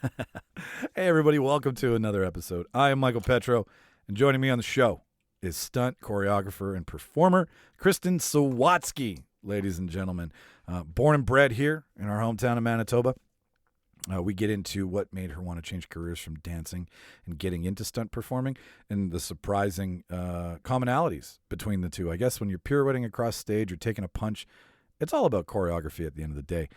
Hey, everybody, welcome to another episode. I am Michael Petrow, and joining me on the show is stunt choreographer and performer Kristen Sawatzky, ladies and gentlemen. Born and bred here in our hometown of Manitoba. We get into what made her want to change careers from dancing and getting into stunt performing and the surprising commonalities between the two. I guess when you're pirouetting across stage or taking a punch, it's all about choreography at the end of the day.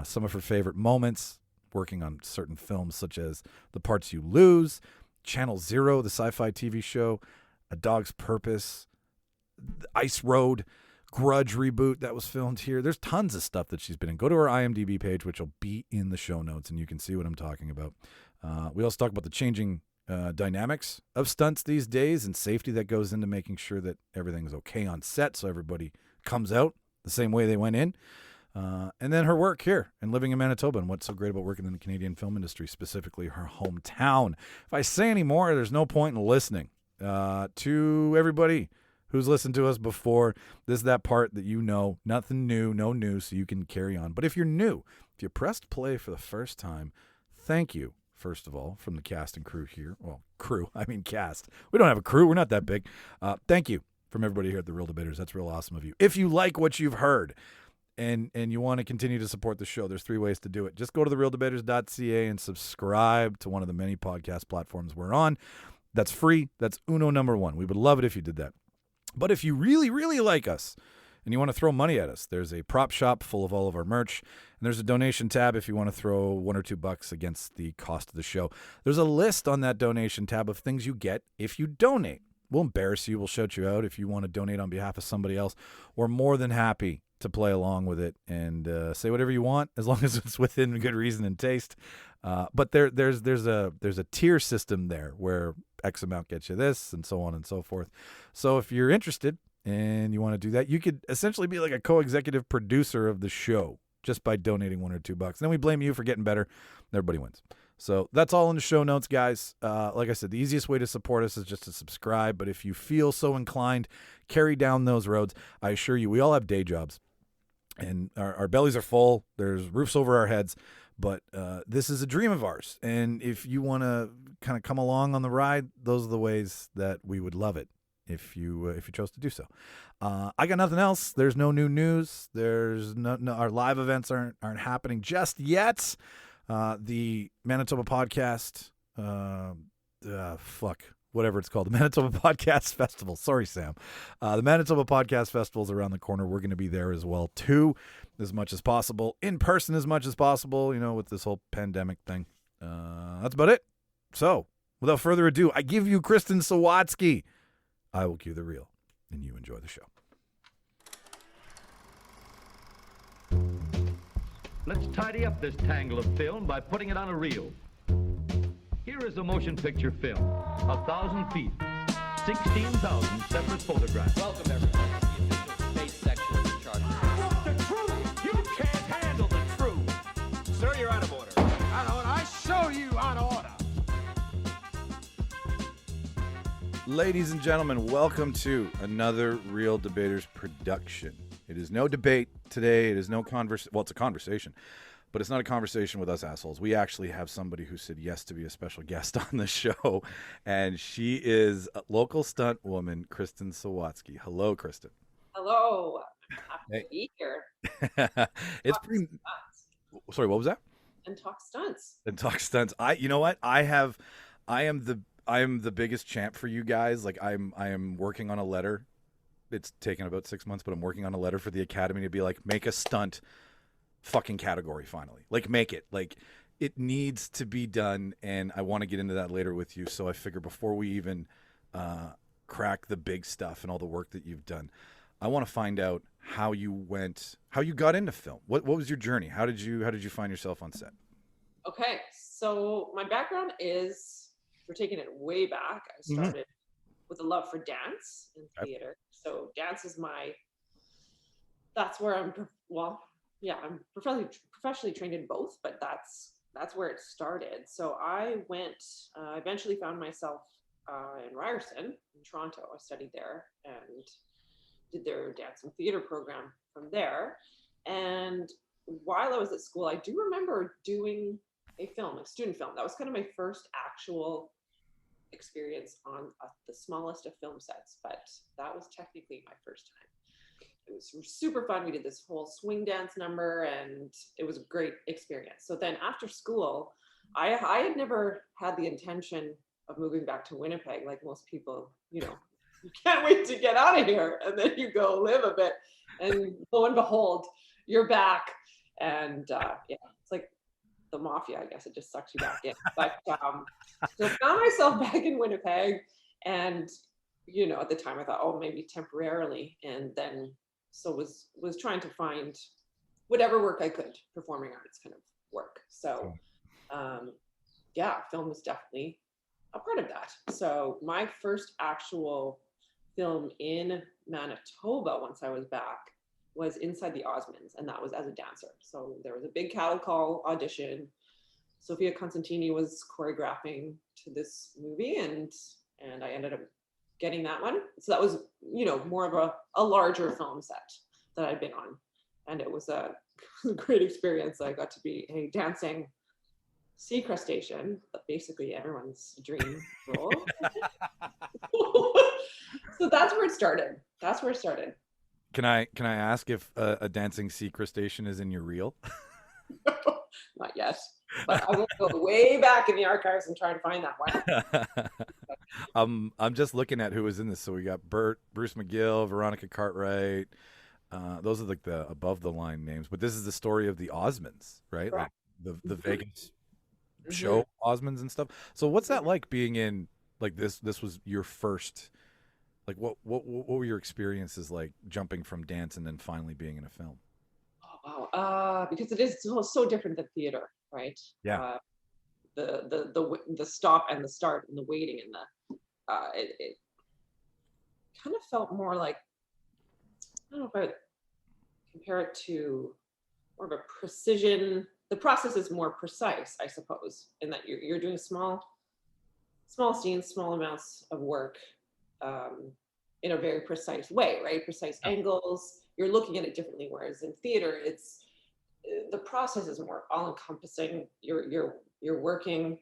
Some of her favorite moments, working on certain films such as The Parts You Lose, Channel Zero, the sci-fi TV show, A Dog's Purpose, Ice Road, Grudge reboot that was filmed here. There's tons of stuff that she's been in. Go to her IMDb page, which will be in the show notes, and you can see what I'm talking about. We also talk about the changing dynamics of stunts these days and safety that goes into making sure that everything's okay on set so everybody comes out the same way they went in. And then her work here and living in Manitoba and what's so great about working in the Canadian film industry, specifically her hometown. If I say any more, there's no point in listening. To everybody who's listened to us before, this is that part that you know, nothing new, no news, so you can carry on. But if you're new, if you pressed play for the first time, thank you, first of all, from the cast and crew here. Well, cast. We don't have a crew. We're not that big. Thank you from everybody here at the Reel Debaters. That's real awesome of you. If you like what you've heard, and you want to continue to support the show, there's three ways to do it. Just go to thereeldebaters.ca and subscribe to one of the many podcast platforms we're on. That's free. That's uno number one. We would love it if you did that. But if you really, really like us and you want to throw money at us, there's a prop shop full of all of our merch. And there's a donation tab if you want to throw $1 or $2 against the cost of the show. There's a list on that donation tab of things you get if you donate. We'll embarrass you. We'll shout you out if you want to donate on behalf of somebody else. We're more than happy to play along with it and say whatever you want as long as it's within good reason and taste. But there's a tier system there where X amount gets you this and so on and so forth. So if you're interested and you want to do that, you could essentially be like a co-executive producer of the show just by donating $1 or $2. Then we blame you for getting better. And everybody wins. So that's all in the show notes, guys. Like I said, the easiest way to support us is just to subscribe. But if you feel so inclined, carry down those roads. I assure you, we all have day jobs. And our bellies are full. There's roofs over our heads. But this is a dream of ours. And if you want to kind of come along on the ride, those are the ways that we would love it if you chose to do so. I got nothing else. There's no new news. There's no our live events aren't happening just yet. The Manitoba podcast, whatever it's called, the Manitoba Podcast Festival. Sorry, Sam. The Manitoba Podcast Festival is around the corner. We're going to be there as well, too, as much as possible, in person as much as possible, with this whole pandemic thing. That's about it. So, without further ado, I give you Kristen Sawatzky. I will cue the reel, and you enjoy the show. Let's tidy up this tangle of film by putting it on a reel. Here is a motion picture film, 1,000 feet, 16,000 separate photographs. Welcome, everybody, to the official space section of the chart. What's the truth? You can't handle the truth. Sir, you're out of order. Out of order. I show you out of order. Ladies and gentlemen, welcome to another Reel Debaters production. It is no debate today. It is no conversation. Well, it's a conversation. But it's not a conversation with us assholes. We actually have somebody who said yes to be a special guest on the show, and she is a local stunt woman, Kristen Sawatzky. Hello, Kristen. Hello. I'm happy to be here. It's pretty. Stunts. Sorry, what was that? And talk stunts. And talk stunts. You know what? I am the biggest champ for you guys. Like I am working on a letter. It's taken about 6 months, but I'm working on a letter for the Academy to be like, make a stunt fucking category finally. Like, make it. Like, it needs to be done, and I want to get into that later with you. So I figure before we even crack the big stuff and all the work that you've done, I want to find out how you got into film. What was your journey? How did you find yourself on set? Okay, so my background is, we're taking it way back. I started with a love for dance and theater. So dance is that's where I'm professionally trained in both, but that's where it started. So I eventually found myself in Ryerson in Toronto. I studied there and did their dance and theater program from there. And while I was at school, I do remember doing film, a student film. That was kind of my first actual experience on the smallest of film sets, but that was technically my first time. It was super fun. We did this whole swing dance number, and it was a great experience. So then after school, I had never had the intention of moving back to Winnipeg, like most people, you can't wait to get out of here, and then you go live a bit, and lo and behold, you're back. And it's like the mafia, I guess. It just sucks you back in. But so found myself back in Winnipeg, and at the time I thought, oh, maybe temporarily, and then so was trying to find whatever work I could, performing arts kind of work. So film was definitely a part of that. So my first actual film in Manitoba, once I was back, was Inside the Osmonds, and that was as a dancer. So there was a big cattle call audition. Sophia Constantini was choreographing to this movie, and I ended up getting that one. So that was, more of a larger film set that I'd been on. And it was a great experience. I got to be a dancing sea crustacean, but basically everyone's dream role. So that's where it started. Can I ask if a dancing sea crustacean is in your reel? Not yet, but I will go way back in the archives and try and find that one. I'm just looking at who was in this. So we got Bruce McGill, Veronica Cartwright. Those are like the above the line names, but this is the story of the Osmonds, right? Correct. Like the Vegas show Osmonds and stuff. So what's that like being in like this? This was your first. Like what were your experiences like jumping from dance and then finally being in a film? Oh wow! Because it is so different than theater, right? Yeah. The stop and the start and the waiting and it kind of felt more like, I don't know if I would compare it to more of a precision. The process is more precise, I suppose, in that you're doing small scenes, small amounts of work. In a very precise way, right? Precise angles. You're looking at it differently. Whereas in theater, it's the process is more all-encompassing. You're working.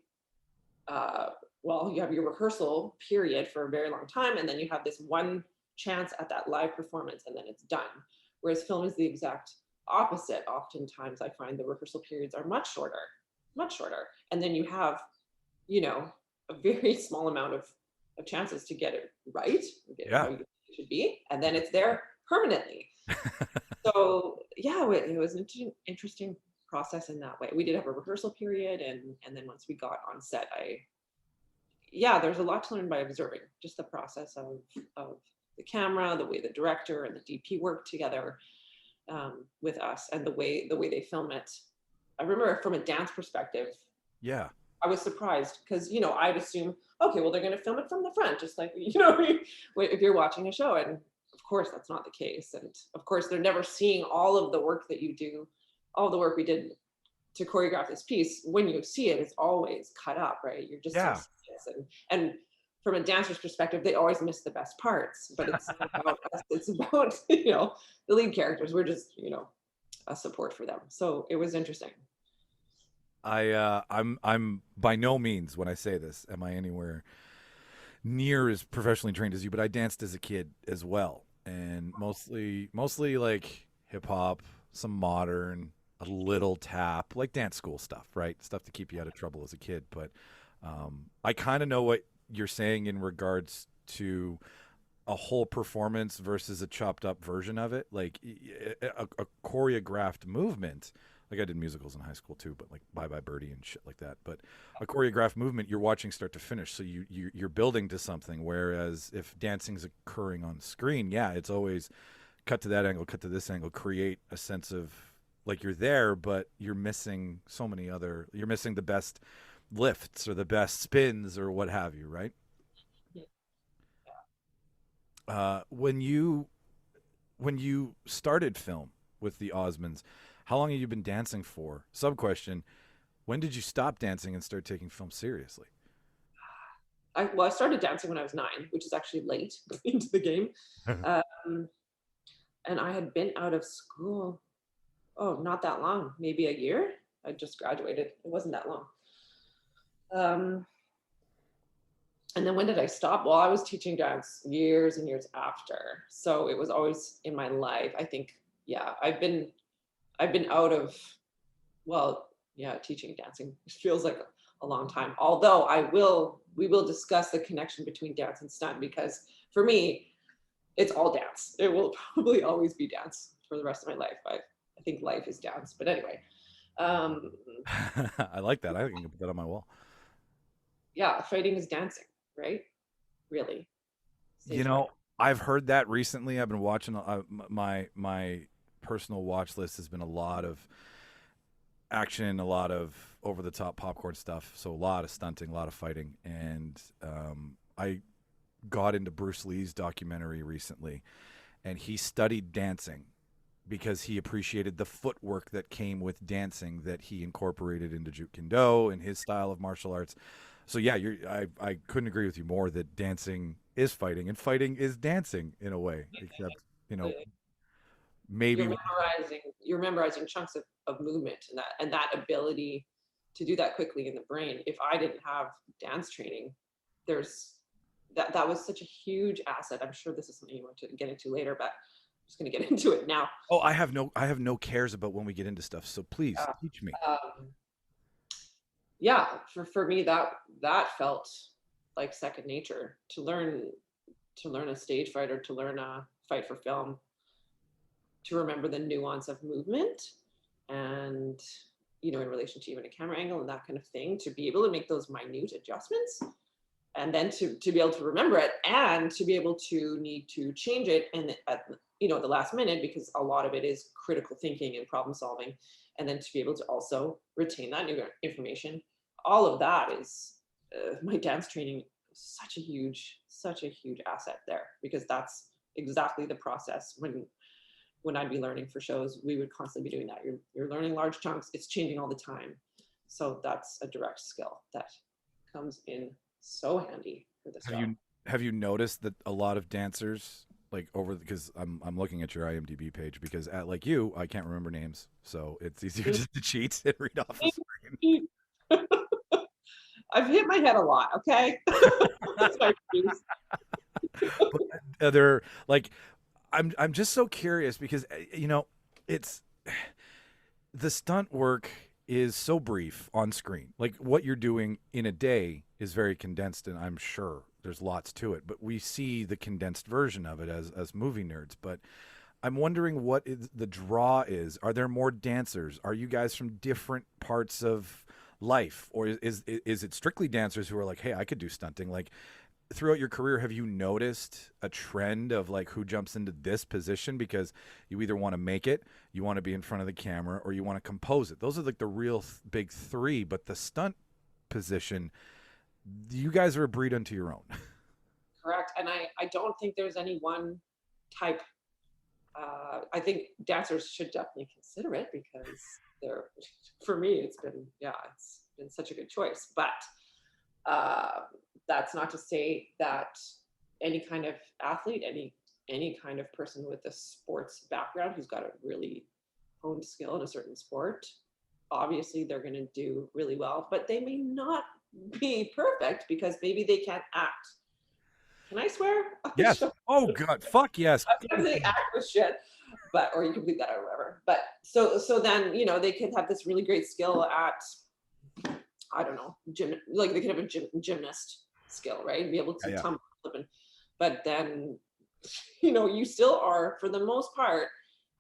You have your rehearsal period for a very long time, and then you have this one chance at that live performance, and then it's done. Whereas film is the exact opposite. Oftentimes, I find the rehearsal periods are much shorter, and then you have, a very small amount of chances to get it right, get it how it should be, and then it's there permanently. So it was an interesting process in that way. We did have a rehearsal period, and then once we got on set, there's a lot to learn by observing just the process of the camera, the way the director and the DP work together with us, and the way they film it. I remember from a dance perspective, I was surprised because, I'd assume, okay, well, they're going to film it from the front, just like, if you're watching a show. And of course, that's not the case. And of course, they're never seeing all of the work that you do, all the work we did to choreograph this piece. When you see it, it's always cut up, right? You're just and from a dancer's perspective, they always miss the best parts. But it's about us. It's about, the lead characters. We're just, a support for them. So it was interesting. I'm by no means, when I say this, am I anywhere near as professionally trained as you, but I danced as a kid as well, and mostly like hip hop, some modern, a little tap, like dance school stuff, right? Stuff to keep you out of trouble as a kid. But I kind of know what you're saying in regards to a whole performance versus a chopped up version of it, like a choreographed movement. Like I did musicals in high school too, but like Bye Bye Birdie and shit like that. But a choreographed movement, you're watching start to finish, so you're building to something. Whereas if dancing's occurring on screen, it's always cut to that angle, cut to this angle, create a sense of like you're there, but you're missing so many other. You're missing the best lifts or the best spins or what have you, right? When you started film with the Osmonds, how long have you been dancing for? Sub question: when did you stop dancing and start taking film seriously? I started dancing when I was 9, which is actually late into the game. And I had been out of school, not that long, maybe a year. I just graduated. It wasn't that long. And then when did I stop? Well, I was teaching dance years and years after. So it was always in my life. I think, yeah, I've been out of, well, yeah, teaching dancing. It feels like a long time. Although we will discuss the connection between dance and stunt, because for me, it's all dance. It will probably always be dance for the rest of my life. I think life is dance. But anyway, I like that. I can put that on my wall. yeah, fighting is dancing, right? Really. You know, I've heard that recently. I've been watching my personal watch list has been a lot of action, a lot of over the top popcorn stuff. So a lot of stunting, a lot of fighting, and I got into Bruce Lee's documentary recently, and he studied dancing because he appreciated the footwork that came with dancing that he incorporated into Jeet Kune Do and his style of martial arts. So yeah, I couldn't agree with you more that dancing is fighting and fighting is dancing in a way, except, you know, maybe you're memorizing chunks of movement, and that ability to do that quickly in the brain. If I didn't have dance training, that was such a huge asset. I'm sure this is something you want to get into later, but I'm just going to get into it now. Oh, I have no cares about when we get into stuff. So please teach me. Yeah, for me, that felt like second nature. To learn a stage fight, or to learn a fight for film, to remember the nuance of movement, and, you know, in relation to even a camera angle and that kind of thing, to be able to make those minute adjustments, and then to be able to remember it, and to be able to need to change it at the last minute, because a lot of it is critical thinking and problem solving, and then to be able to also retain that new information. All of that is my dance training, such a huge asset there, because that's exactly the process. When I'd be learning for shows, we would constantly be doing that. You're learning large chunks. It's changing all the time. So that's a direct skill that comes in so handy for this job. Have you noticed that a lot of dancers, like because I'm looking at your IMDb page, because like you, I can't remember names, so it's easier just to cheat and read off the screen. I've hit my head a lot. Okay. That's my excuse. But they're like, I'm just so curious because, you know, it's the stunt work is so brief on screen. Like what you're doing in a day is very condensed, and I'm sure there's lots to it, but we see the condensed version of it as movie nerds. But I'm wondering what the draw is. Are there more dancers? Are you guys from different parts of life, or is it strictly dancers who are like, hey, I could do stunting? Like, throughout your career, have you noticed a trend of like who jumps into this position because you either want to make it, you want to be in front of the camera, or you want to compose it? Those are like the real big three. But the stunt position, you guys are a breed unto your own. Correct. And I don't think there's any one type. I think dancers should definitely consider it, because for me, it's been such a good choice. But that's not to say that any kind of athlete, any kind of person with a sports background who's got a really honed skill in a certain sport, obviously they're going to do really well, but they may not be perfect because maybe they can't act. Can I swear? Yes. Oh God. Fuck yes. I'm gonna say act with shit, or you can bleep that out or whatever. But so then, you know, they could have this really great skill at, I don't know, like they could have a gymnast skill, right? Be able to tumble, but then, you know, you still are, for the most part,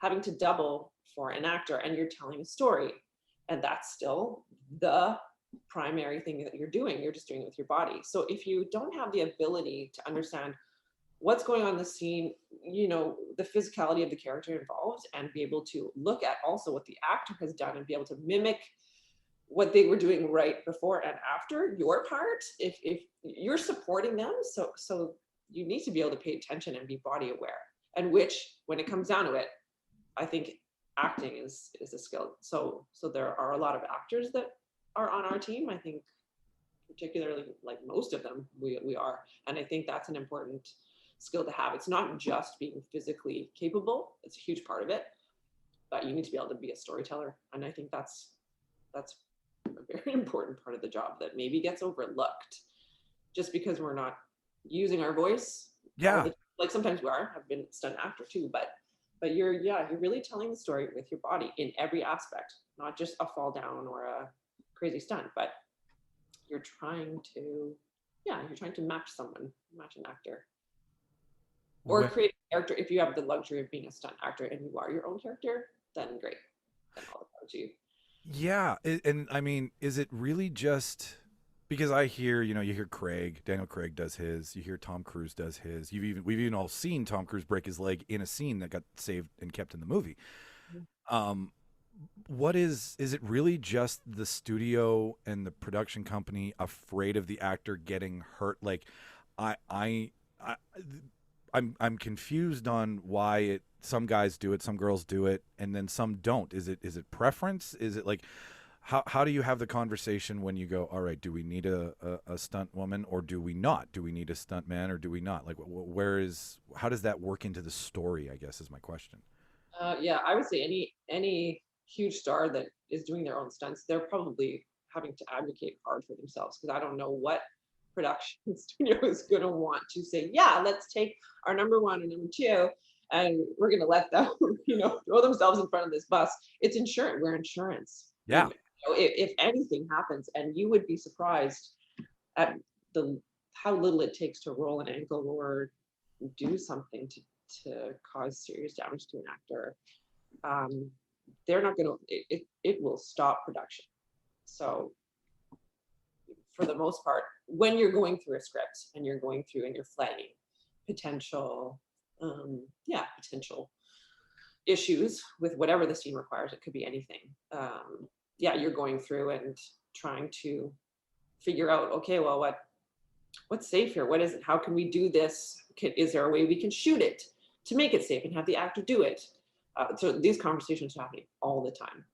having to double for an actor, and you're telling a story, and that's still the primary thing that you're doing. You're just doing it with your body. So if you don't have the ability to understand what's going on in the scene, you know, the physicality of the character involved, and be able to look at also what the actor has done and be able to mimic what they were doing right before and after your part, if you're supporting them, so you need to be able to pay attention and be body aware. And which, when it comes down to it, I think acting is a skill. So there are a lot of actors that are on our team. I think particularly, like most of them, we are. And I think that's an important skill to have. It's not just being physically capable. It's a huge part of it, but you need to be able to be a storyteller. And I think that's that's a very important part of the job that maybe gets overlooked just because we're not using our voice. Yeah. Like sometimes we are. I've been a stunt actor too, but you're really telling the story with your body in every aspect, not just a fall down or a crazy stunt, but you're trying to match an actor, or create a character. If you have the luxury of being a stunt actor and you are your own character, then great. Then all the power to you. Yeah, and I mean, is it really just because I hear, you hear Daniel Craig does his, you hear Tom Cruise does his. We've even all seen Tom Cruise break his leg in a scene that got saved and kept in the movie. What is it really just the studio and the production company afraid of the actor getting hurt? Like, I'm confused on why some guys do it, some girls do it, and then some don't. Is it preference? Is it like how do you have the conversation when you go, all right, do we need a stunt woman or do we not? Do we need a stunt man or do we not? Like, how does that work into the story, I guess is my question. Yeah, I would say any huge star that is doing their own stunts, they're probably having to advocate hard for themselves, because I don't know what production studio is going to want to say, yeah, let's take our number one and number two and we're going to let them throw themselves in front of this bus. It's insurance. We're insurance. Yeah. If anything happens, and you would be surprised at how little it takes to roll an ankle or do something to cause serious damage to an actor. They're not going to, it will stop production. So for the most part, when you're going through a script and you're going through and you're flagging potential issues with whatever the scene requires, it could be anything. You're going through and trying to figure out, okay, well, what's safe here? What is it? How can we do this? Is there a way we can shoot it to make it safe and have the actor do it? So these conversations are happening all the time.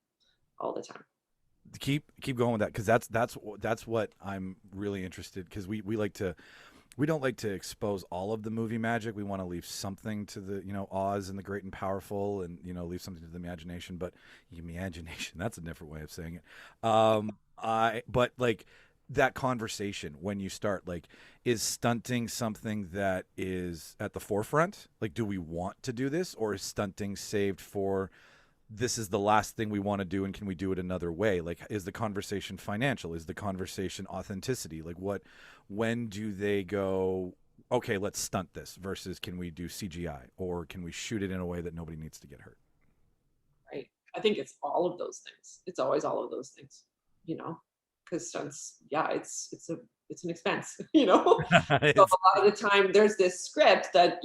Keep going with that, because that's what I'm really interested, because we don't like to expose all of the movie magic. We want to leave something to the Oz and the Great and Powerful, and leave something to the imagination. But imagination, that's a different way of saying it. But like that conversation when you start, like, is stunting something that is at the forefront? Like, do we want to do this, or is stunting saved for this is the last thing we want to do and can we do it another way? Like, is the conversation financial? Is the conversation authenticity? Like, when do they go, okay, let's stunt this, versus can we do CGI, or can we shoot it in a way that nobody needs to get hurt? Right. I think it's all of those things. It's always all of those things, because stunts, it's an expense, So a lot of the time there's this script that,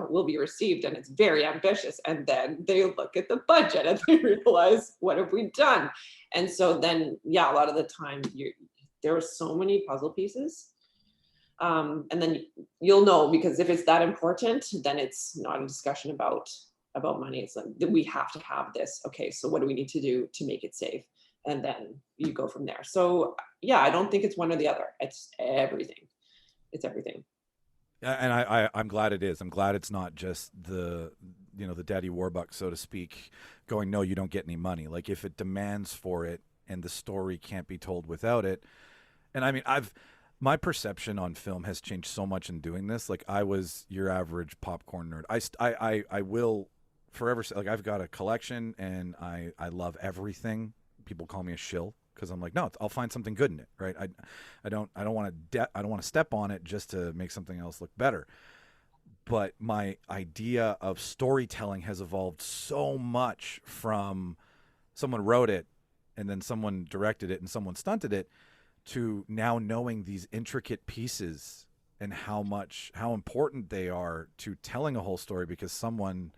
will be received and it's very ambitious. And then they look at the budget and they realize, what have we done? And so then, a lot of the time there are so many puzzle pieces. And then you'll know, because if it's that important, then it's not a discussion about money. It's like, we have to have this. Okay, so what do we need to do to make it safe? And then you go from there. So I don't think it's one or the other. It's everything. It's everything. And I'm glad it is. I'm glad it's not just the daddy warbucks, so to speak, going, no, you don't get any money. Like, if it demands for it and the story can't be told without it. And I mean, my perception on film has changed so much in doing this. Like, I was your average popcorn nerd. I will forever say, like, I've got a collection and I love everything. People call me a shill because I'm like, no, I'll find something good in it, right? I don't want to step on it just to make something else look better. But my idea of storytelling has evolved so much from someone wrote it and then someone directed it and someone stunted it, to now knowing these intricate pieces and how important they are to telling a whole story, because someone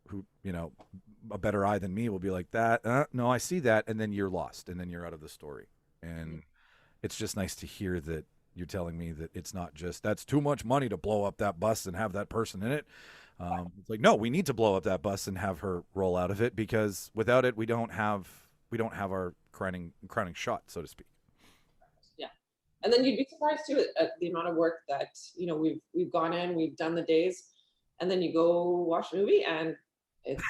who, a better eye than me will be like, that, no, I see that. And then you're lost and then you're out of the story. And it's just nice to hear that you're telling me that it's not just, that's too much money to blow up that bus and have that person in it. It's like, no, we need to blow up that bus and have her roll out of it, because without it, we don't have our crowning shot, so to speak. Yeah. And then you'd be surprised too at the amount of work that, we've gone in, we've done the days, and then you go watch a movie and it's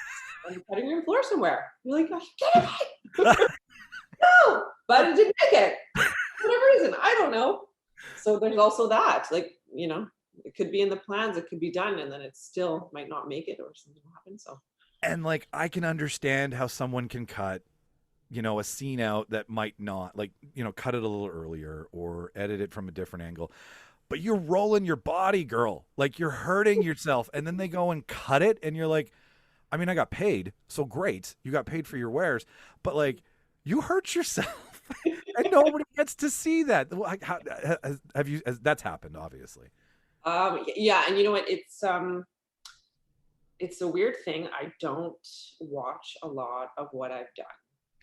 on the cutting room floor somewhere. You're like, gosh, get it right. No, but it didn't make it. For whatever reason, I don't know. So there's also that, like, it could be in the plans, it could be done, and then it still might not make it or something will happen. So. And like, I can understand how someone can cut, a scene out that might not, like, cut it a little earlier or edit it from a different angle. But you're rolling your body, girl. Like, you're hurting yourself. And then they go and cut it. And you're like, I mean, I got paid. So great. You got paid for your wares. But like, you hurt yourself. And nobody gets to see that. How, that's happened, obviously. Yeah. And you know what? It's a weird thing. I don't watch a lot of what I've done.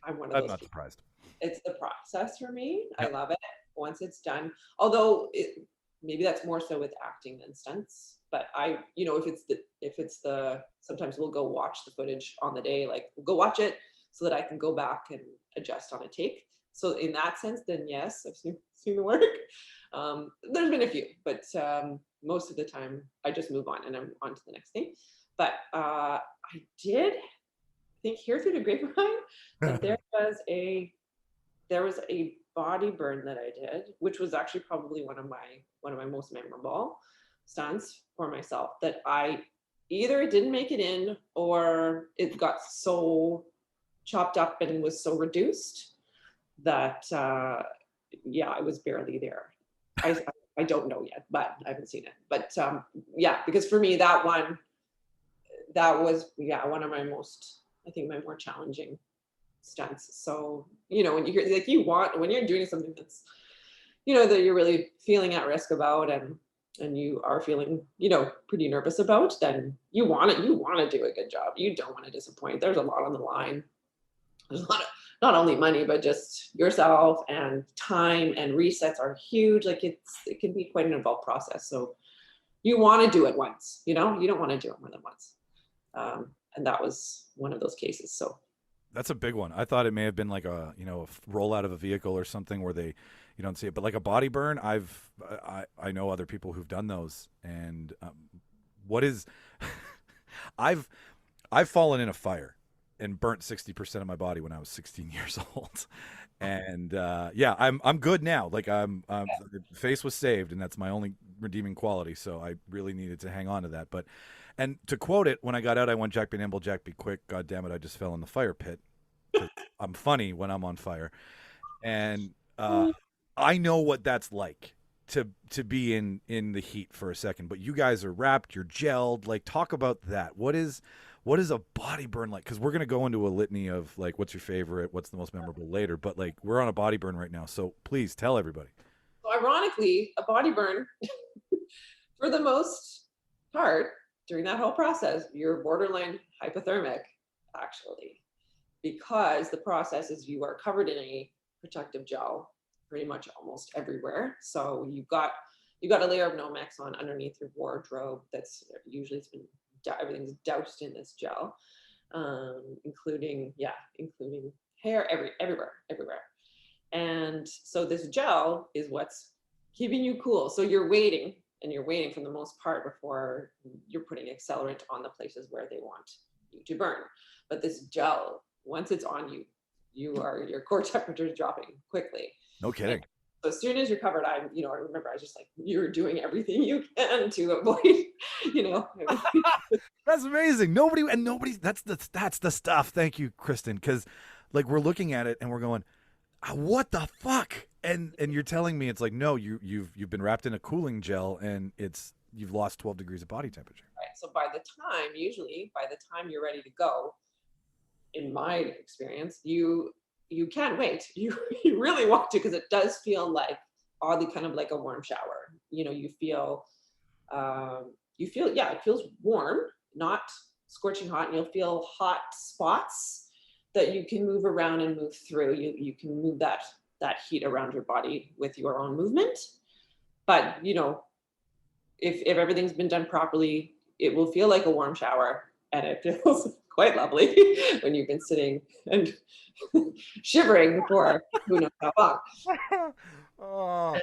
I'm one of those not people. Surprised. It's the process for me. Yep. I love it once it's done. Although maybe that's more so with acting than stunts. But if it's the sometimes we'll go watch the footage on the day, like we'll go watch it so that I can go back and adjust on a take. So in that sense, then yes, I've seen the work. There's been a few, but most of the time I just move on and I'm on to the next thing. But I did think hear through the grapevine that there was a body burn that I did, which was actually probably one of my most memorable stunts for myself, that I either didn't make it in or it got so chopped up and was so reduced that I was barely there. I don't know yet, but I haven't seen it. But because for me that was one of my most, I think, my more challenging stunts. So when you hear, like, when you're doing something that's that you're really feeling at risk about and you are feeling pretty nervous about, then you want to do a good job. You don't want to disappoint. There's a lot on the line. There's a lot of not only money but just yourself, and time and resets are huge. Like it can be quite an involved process. So you want to do it once. You don't want to do it more than once. And that was one of those cases. So that's a big one. I thought it may have been like a roll out of a vehicle or something where you don't see it, but like a body burn. I know other people who've done those, and I've fallen in a fire and burnt 60% of my body when I was 16 years old, and I'm good now. Like the face was saved, and that's my only redeeming quality. So I really needed to hang on to that, but. And to quote it, when I got out, I went, "Jack be nimble, Jack be quick. God damn it, I just fell in the fire pit." I'm funny when I'm on fire, and I know what that's like to be in the heat for a second. But you guys are wrapped, you're gelled. Like, talk about that. What is a body burn like? Because we're gonna go into a litany of like, what's your favorite, what's the most memorable later. But like, we're on a body burn right now, so please tell everybody. So ironically, a body burn, for the most part. During that whole process, you're borderline hypothermic, actually, because the process is you are covered in a protective gel pretty much almost everywhere. So you've got a layer of Nomex on underneath your wardrobe. That's usually everything's doused in this gel, including hair, everywhere. And so this gel is what's keeping you cool. So you're waiting. And you're waiting for the most part before you're putting accelerant on the places where they want you to burn. But this gel, once it's on you, your core temperature is dropping quickly. No kidding. And so as soon as you're covered, I remember I was just like, you're doing everything you can to avoid, That's amazing. That's the stuff. Thank you, Kristen. Because like, we're looking at it and we're going, what the fuck? And you're telling me it's like, no, you've been wrapped in a cooling gel and you've lost 12 degrees of body temperature. Right. So by the time you're ready to go, in my experience, you can't wait. You really want to, because it does feel like oddly kind of like a warm shower. You feel it feels warm, not scorching hot, and you'll feel hot spots that you can move around and move through. You can move that heat around your body with your own movement. But if everything's been done properly, it will feel like a warm shower, and it feels quite lovely when you've been sitting and shivering for who knows how long. Oh,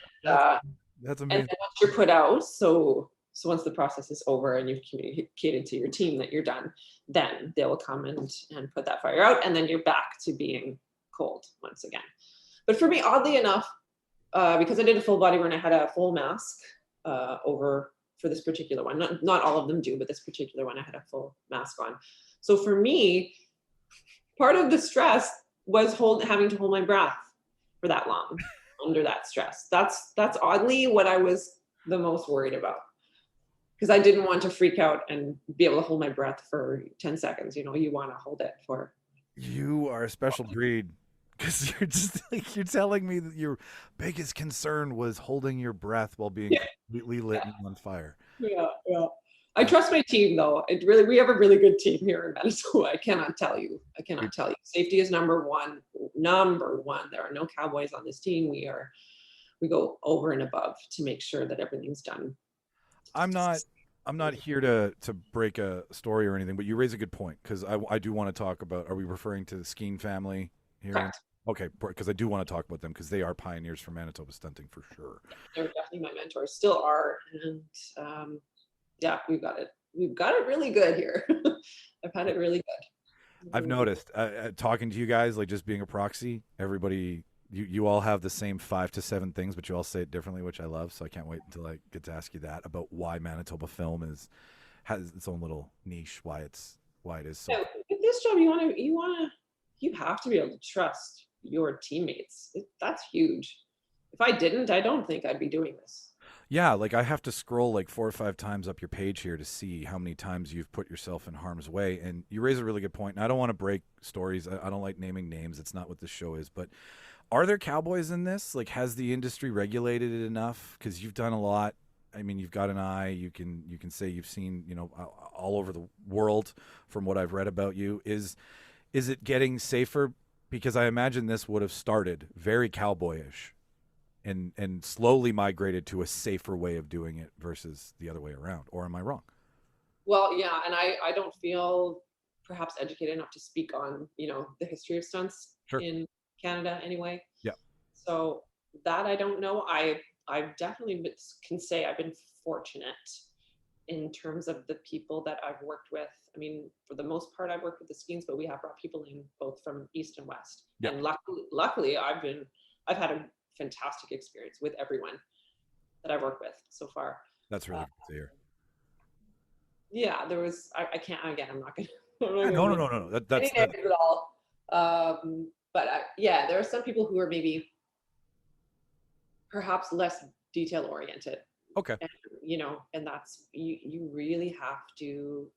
that's amazing. And then once you're put out, so once the process is over and you've communicated to your team that you're done, then they will come and put that fire out, and then you're back to being cold once again. But for me, oddly enough, because I did a full body run, I had a full mask over for this particular one. Not all of them do, but this particular one, I had a full mask on. So for me, part of the stress was having to hold my breath for that long under that stress. That's oddly what I was the most worried about, because I didn't want to freak out and be able to hold my breath for 10 seconds. You want to hold it for. You are a special breed, because you're just like, you're telling me that your biggest concern was holding your breath while being completely lit and on fire. Yeah. I trust my team, though. We have a really good team here in Manitoba. I cannot tell you. Safety is number one. There are no cowboys on this team. We go over and above to make sure that everything's done. I'm not here to break a story or anything, but you raise a good point, because I do want to talk about, are we referring to the Skeen family here? Correct. Okay, because I do want to talk about them, because they are pioneers for Manitoba stunting for sure. They're definitely my mentors, still are, and yeah, we've got it really good here. I've had it really good. I've noticed talking to you guys, like just being a proxy, everybody, you all have the same 5 to 7 things, but you all say it differently, which I love. So I can't wait until I get to ask you that about why Manitoba film has its own little niche, why it is so. Yeah, with this job, you have to be able to trust your teammates. That's huge. If I didn't, I don't think I'd be doing this. Yeah, like I have to scroll like 4 or 5 times up your page here to see how many times you've put yourself in harm's way. And you raise a really good point. And I don't want to break stories. I don't like naming names. It's not what this show is. But are there cowboys in this? Like, has the industry regulated it enough? Because you've done a lot. I mean, you've got an eye. You can say you've seen, all over the world from what I've read about you. Is it getting safer? Because I imagine this would have started very cowboyish and slowly migrated to a safer way of doing it versus the other way around. Or am I wrong? Well, yeah, and I don't feel perhaps educated enough to speak on, the history of stunts in Canada anyway. Yeah. So that I don't know. I've definitely can say I've been fortunate in terms of the people that I've worked with. I mean, for the most part, I've worked with the Skeens, but we have brought people in both from East and West. Yeah. And luckily, I've had a fantastic experience with everyone that I've worked with so far. That's really good to hear. Yeah, there was. I can't. Again, I'm not gonna. No. That's at all. But there are some people who are maybe perhaps less detail oriented. Okay. And, and that's you really have to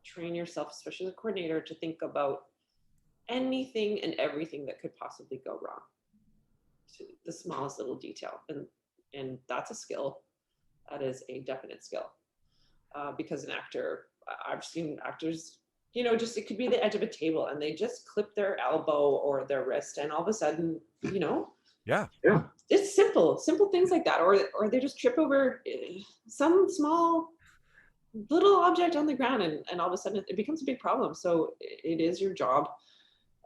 train yourself, especially as a coordinator, to think about anything and everything that could possibly go wrong, to the smallest little detail. And that's a skill. That is a definite skill. Because an actor, I've seen actors, just it could be the edge of a table and they just clip their elbow or their wrist, and all of a sudden, Yeah. It's simple things like that, or they just trip over some small little object on the ground, and all of a sudden it becomes a big problem. So it is your job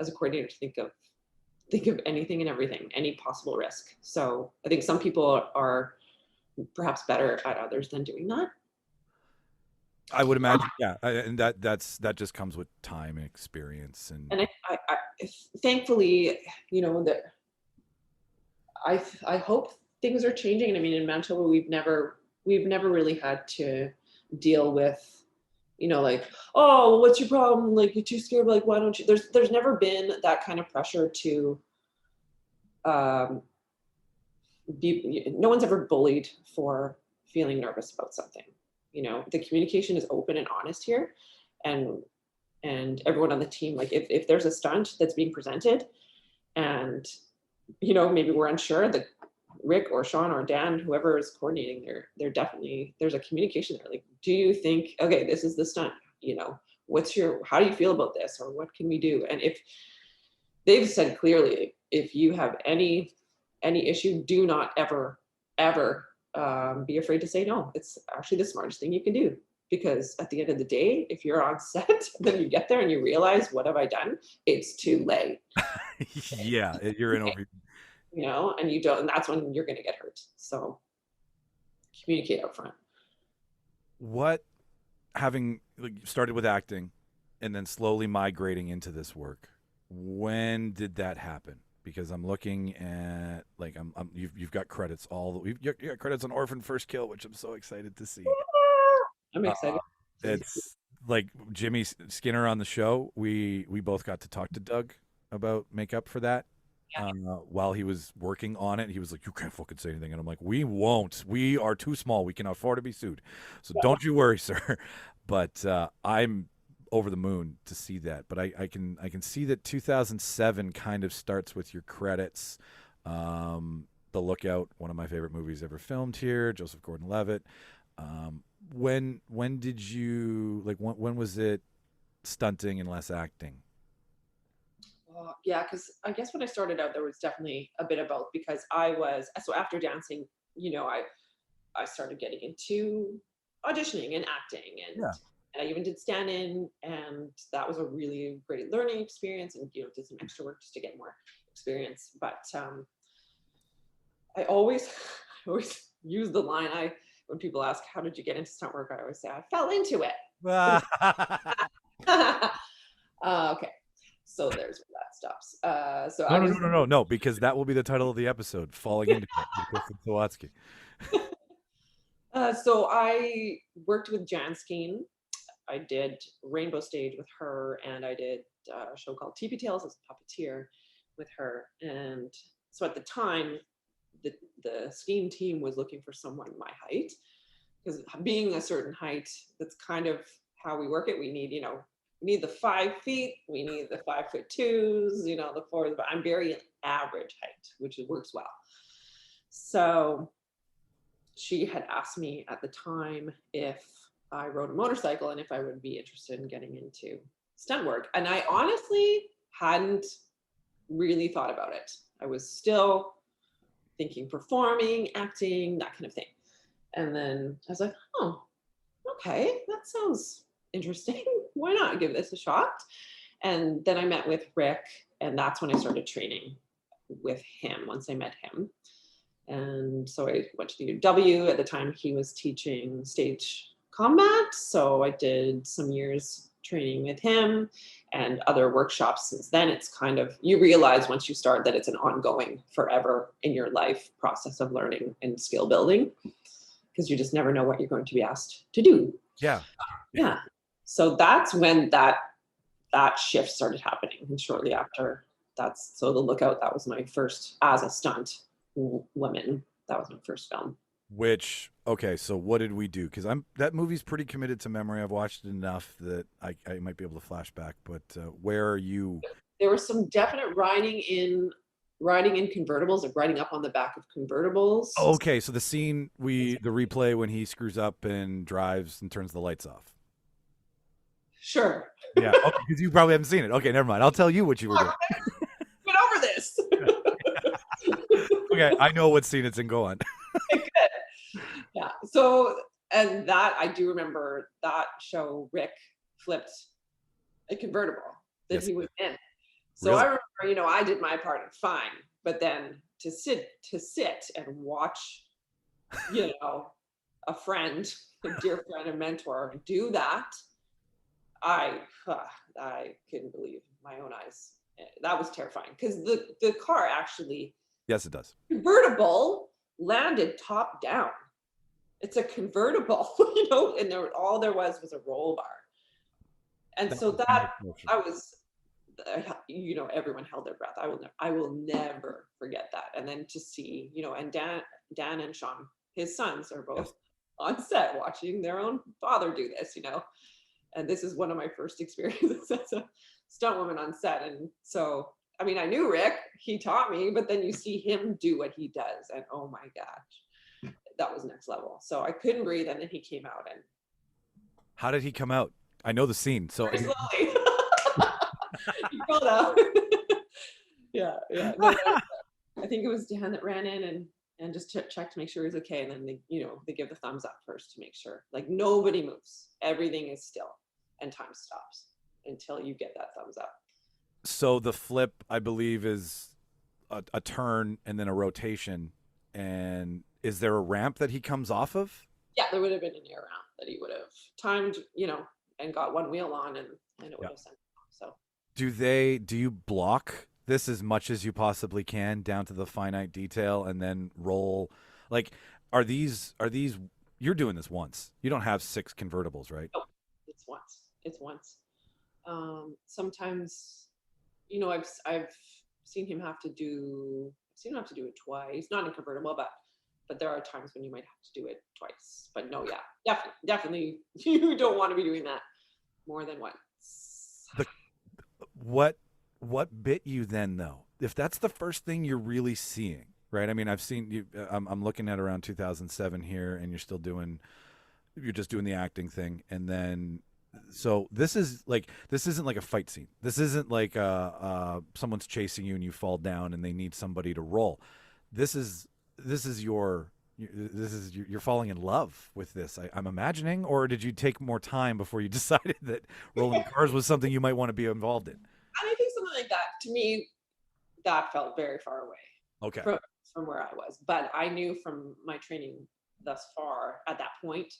as a coordinator to think of anything and everything, any possible risk. So I think some people are perhaps better at others than doing that. I would imagine, yeah, and that just comes with time and experience, and I thankfully, that I hope things are changing. And I mean, in Manitoba, we've never really had to deal with, like, oh, what's your problem? Like, you're too scared. Like, why don't you? There's never been that kind of pressure to no one's ever bullied for feeling nervous about something. The communication is open and honest here, and everyone on the team, like, if there's a stunt that's being presented and maybe we're unsure, that Rick or Sean or Dan, whoever is coordinating, they're definitely, there's a communication there. Like, do you think, okay, this is the stunt, how do you feel about this, or what can we do? And if they've said clearly, if you have any issue, do not ever be afraid to say no. It's actually the smartest thing you can do, because at the end of the day, if you're on set, then you get there and you realize, what have I done? It's too late. Yeah, you're in over. And you don't, and that's when you're going to get hurt. So communicate up front. What, having started with acting and then slowly migrating into this work, When did that happen? Because I'm looking at like you've got credits you got credits on Orphan First Kill, which I'm so excited to see. I'm excited. It's like Jimmy Skinner on the show. We both got to talk to Doug about makeup for that. Yeah. While he was working on it, he was like, "You can't fucking say anything," and I'm like, "We won't. We are too small. We can afford to be sued. So don't you worry, sir." But I'm over the moon to see that. But I can see that 2007 kind of starts with your credits. The Lookout, one of my favorite movies ever filmed here. Joseph Gordon-Levitt. When did you like? When was it stunting and less acting? Yeah, because I guess when I started out, there was definitely a bit of both because so after dancing, I started getting into auditioning and acting, and I even did stand-in, and that was a really great learning experience, and did some extra work just to get more experience. But I always use the line when people ask how did you get into stunt work, I always say I fell into it. Okay. So there's where that stops. No, because that will be the title of the episode, Falling Into It with Kristen Sawatzky. So I worked with Jan Skeen. I did Rainbow Stage with her, and I did a show called Teepee Tales as a puppeteer with her. And so at the time, the Skeen team was looking for someone my height, because being a certain height, that's kind of how we work it. We need, we need the 5 feet, we need the 5'2", the 4s, but I'm very average height, which works well. So she had asked me at the time if I rode a motorcycle and if I would be interested in getting into stunt work. And I honestly hadn't really thought about it. I was still thinking performing, acting, that kind of thing. And then I was like, oh, okay, that sounds interesting. Why not give this a shot? And then I met with Rick, and that's when I started training with him once I met him. And so I went to the UW. At the time, he was teaching stage combat. So I did some years training with him and other workshops. Since then, it's kind of, you realize once you start that it's an ongoing, forever in your life process of learning and skill building, because you just never know what you're going to be asked to do. Yeah. So that's when that shift started happening. And shortly after, so The Lookout, that was my first, as a stunt woman, that was my first film. Which, okay, so what did we do? Because that movie's pretty committed to memory. I've watched it enough that I might be able to flash back. But where are you? There was some definite riding in convertibles, like riding up on the back of convertibles. Okay, so the scene, the replay when he screws up and drives and turns the lights off. Sure. Yeah, okay, because you probably haven't seen it. Okay, never mind. I'll tell you what you were doing. Get over this. Okay, I know what scene it's in. Go on. Good. Yeah. So, and that, I do remember that show, Rick flipped a convertible that he was in. So really? I remember, I did my part and fine, but then to sit and watch, a friend, a dear friend and mentor do that, I couldn't believe my own eyes. That was terrifying because the car actually, yes, it does. Convertible landed top down. It's a convertible, and all there was a roll bar. And so that everyone held their breath. I will never forget that. And then to see, and Dan and Sean, his sons, are both on set watching their own father do this, and this is one of my first experiences as a stunt woman on set. And so, I mean, I knew Rick, he taught me, but then you see him do what he does, and oh my gosh, that was next level. So I couldn't breathe, and then he came out. And how did he come out? I know the scene. So very slowly. He crawled out. Yeah. No, I think it was Dan that ran in and just checked to make sure he was okay, and then they give the thumbs up first to make sure, like, nobody moves, everything is still, and time stops until you get that thumbs up. So the flip, I believe, is a turn and then a rotation. And is there a ramp that he comes off of? Yeah, there would have been an air ramp that he would have timed, and got one wheel on, and it would have sent him off. So Do you block this as much as you possibly can down to the finite detail and then roll? Like, are these you're doing this once. You don't have 6 convertibles, right? Oh, it's once. It's once. Sometimes, I've seen him have to do it twice. Not in convertible, but there are times when you might have to do it twice. But no, yeah, definitely, you don't want to be doing that more than once. The what bit you then though? If that's the first thing you're really seeing, right? I mean, I've seen you. I'm looking at around 2007 here, and you're just doing the acting thing, and then so this isn't like a fight scene. This isn't like someone's chasing you and you fall down and they need somebody to roll. This is you're falling in love with this. I'm imagining, or did you take more time before you decided that rolling cars was something you might want to be involved in? And I think something like that, to me, that felt very far away Okay. from where I was. But I knew from my training thus far at that point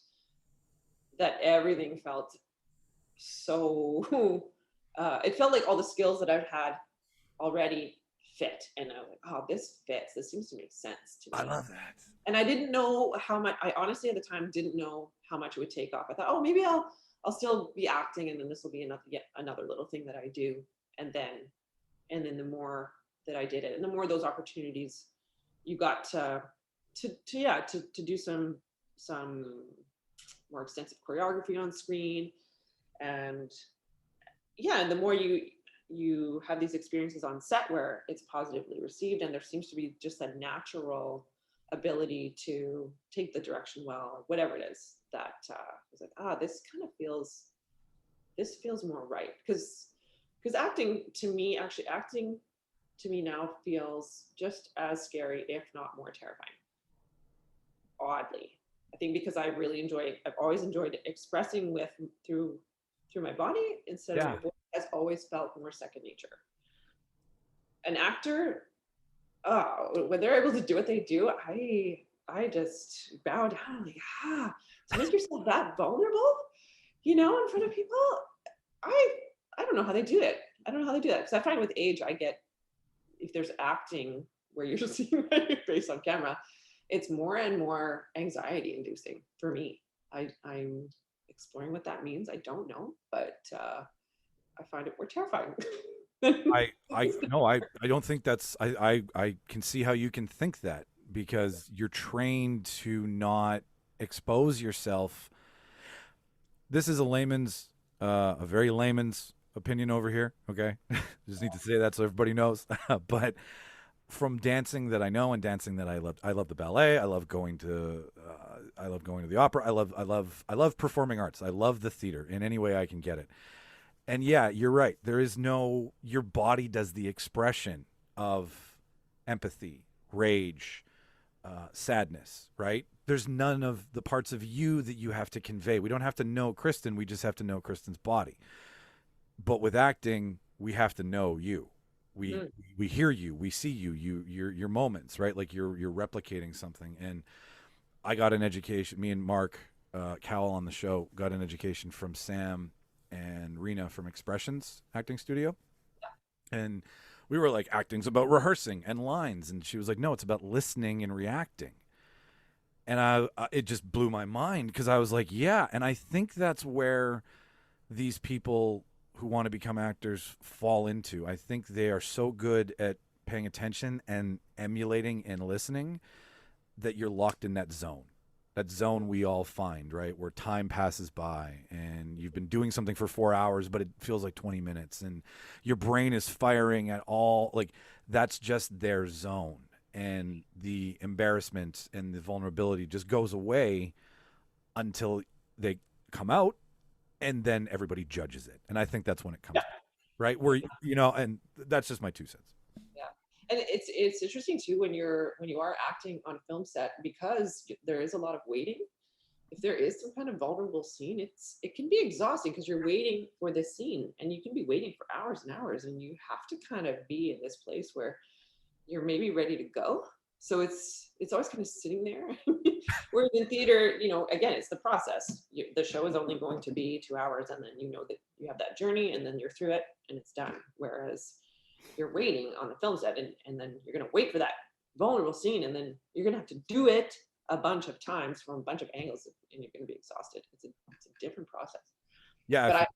that everything felt so it felt like all the skills that I've had already fit. And I was like, oh, this fits. This seems to make sense to me. I love that. And I didn't know how much. I honestly at the time didn't know how much it would take off. I thought, oh, maybe I'll still be acting, and then this will be another little thing that I do. And then the more that I did it, and the more those opportunities you got to do some more extensive choreography on screen, and the more you have these experiences on set where it's positively received, and there seems to be just a natural ability to take the direction well, whatever it is, that was like, this feels more right, because acting to me now feels just as scary, if not more terrifying, oddly. I think because I've always enjoyed expressing through my body instead of my voice, has always felt more second nature. An actor, when they're able to do what they do, I just bow down, like, to make yourself that vulnerable, in front of people. I don't know how they do it. I don't know how they do that, because I find with age, if there's acting where you're just seeing your face on camera, it's more and more anxiety inducing for me. I'm exploring what that means. I don't know, but I find it more terrifying. I don't think that's I can see how you can think that, because you're trained to not expose yourself. This is a very layman's opinion over here. Okay. Just need to say that so everybody knows. But from dancing that I know and dancing that I love the ballet. I love going to the opera. I love performing arts. I love the theater in any way I can get it. And yeah, you're right. Your body does the expression of empathy, rage, sadness, right? There's none of the parts of you that you have to convey. We don't have to know Kristen. We just have to know Kristen's body. But with acting, we have to know you. We hear you, we see you, your moments, right? Like you're replicating something. And I got an education. Me and Mark Cowell on the show got an education from Sam and Rena from Expressions Acting Studio, and we were like, acting's about rehearsing and lines, and she was like, no, it's about listening and reacting. And it just blew my mind, because I was like, yeah. And I think that's where these people who want to become actors fall into. I think they are so good at paying attention and emulating and listening that you're locked in that zone we all find, right? Where time passes by and you've been doing something for 4 hours, but it feels like 20 minutes, and your brain is firing at all. Like, that's just their zone. And the embarrassment and the vulnerability just goes away until they come out, and then everybody judges it. And I think that's when it comes, right? Where, and that's just my 2 cents. Yeah. And it's interesting too, when you are acting on a film set, because there is a lot of waiting. If there is some kind of vulnerable scene, it can be exhausting, because you're waiting for this scene, and you can be waiting for hours and hours, and you have to kind of be in this place where you're maybe ready to go. So it's always kind of sitting there. Whereas in theater, again, it's the process. The show is only going to be 2 hours, and then that you have that journey, and then you're through it, and it's done. Whereas you're waiting on the film set, and then you're going to wait for that vulnerable scene, and then you're going to have to do it a bunch of times from a bunch of angles, and you're going to be exhausted. It's a different process. Yeah. But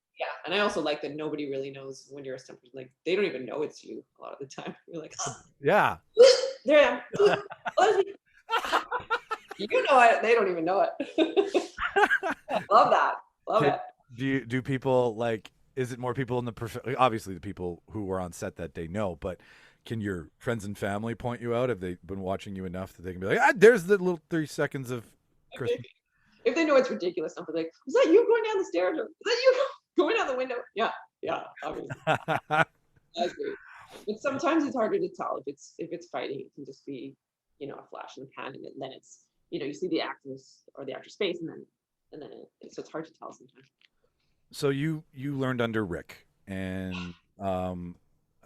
and I also like that nobody really knows when you're a stunt person. Like, they don't even know it's you a lot of the time. You're like, yeah. there I am. You know it. They don't even know it. Love that. Love it. Do people like? Is it more people in the obviously the people who were on set that day know, but can your friends and family point you out? Have they been watching you enough that they can be like, there's the little 30 seconds of Kristen? If they know it's ridiculous, they'll be like, is that you going down the stairs, or is that you going out the window? Yeah, obviously. I agree. But sometimes it's harder to tell if it's fighting. It can just be, a flash in the pan, and then it's, you see the actors or the actor's face, and then so it's hard to tell sometimes. So you learned under Rick, and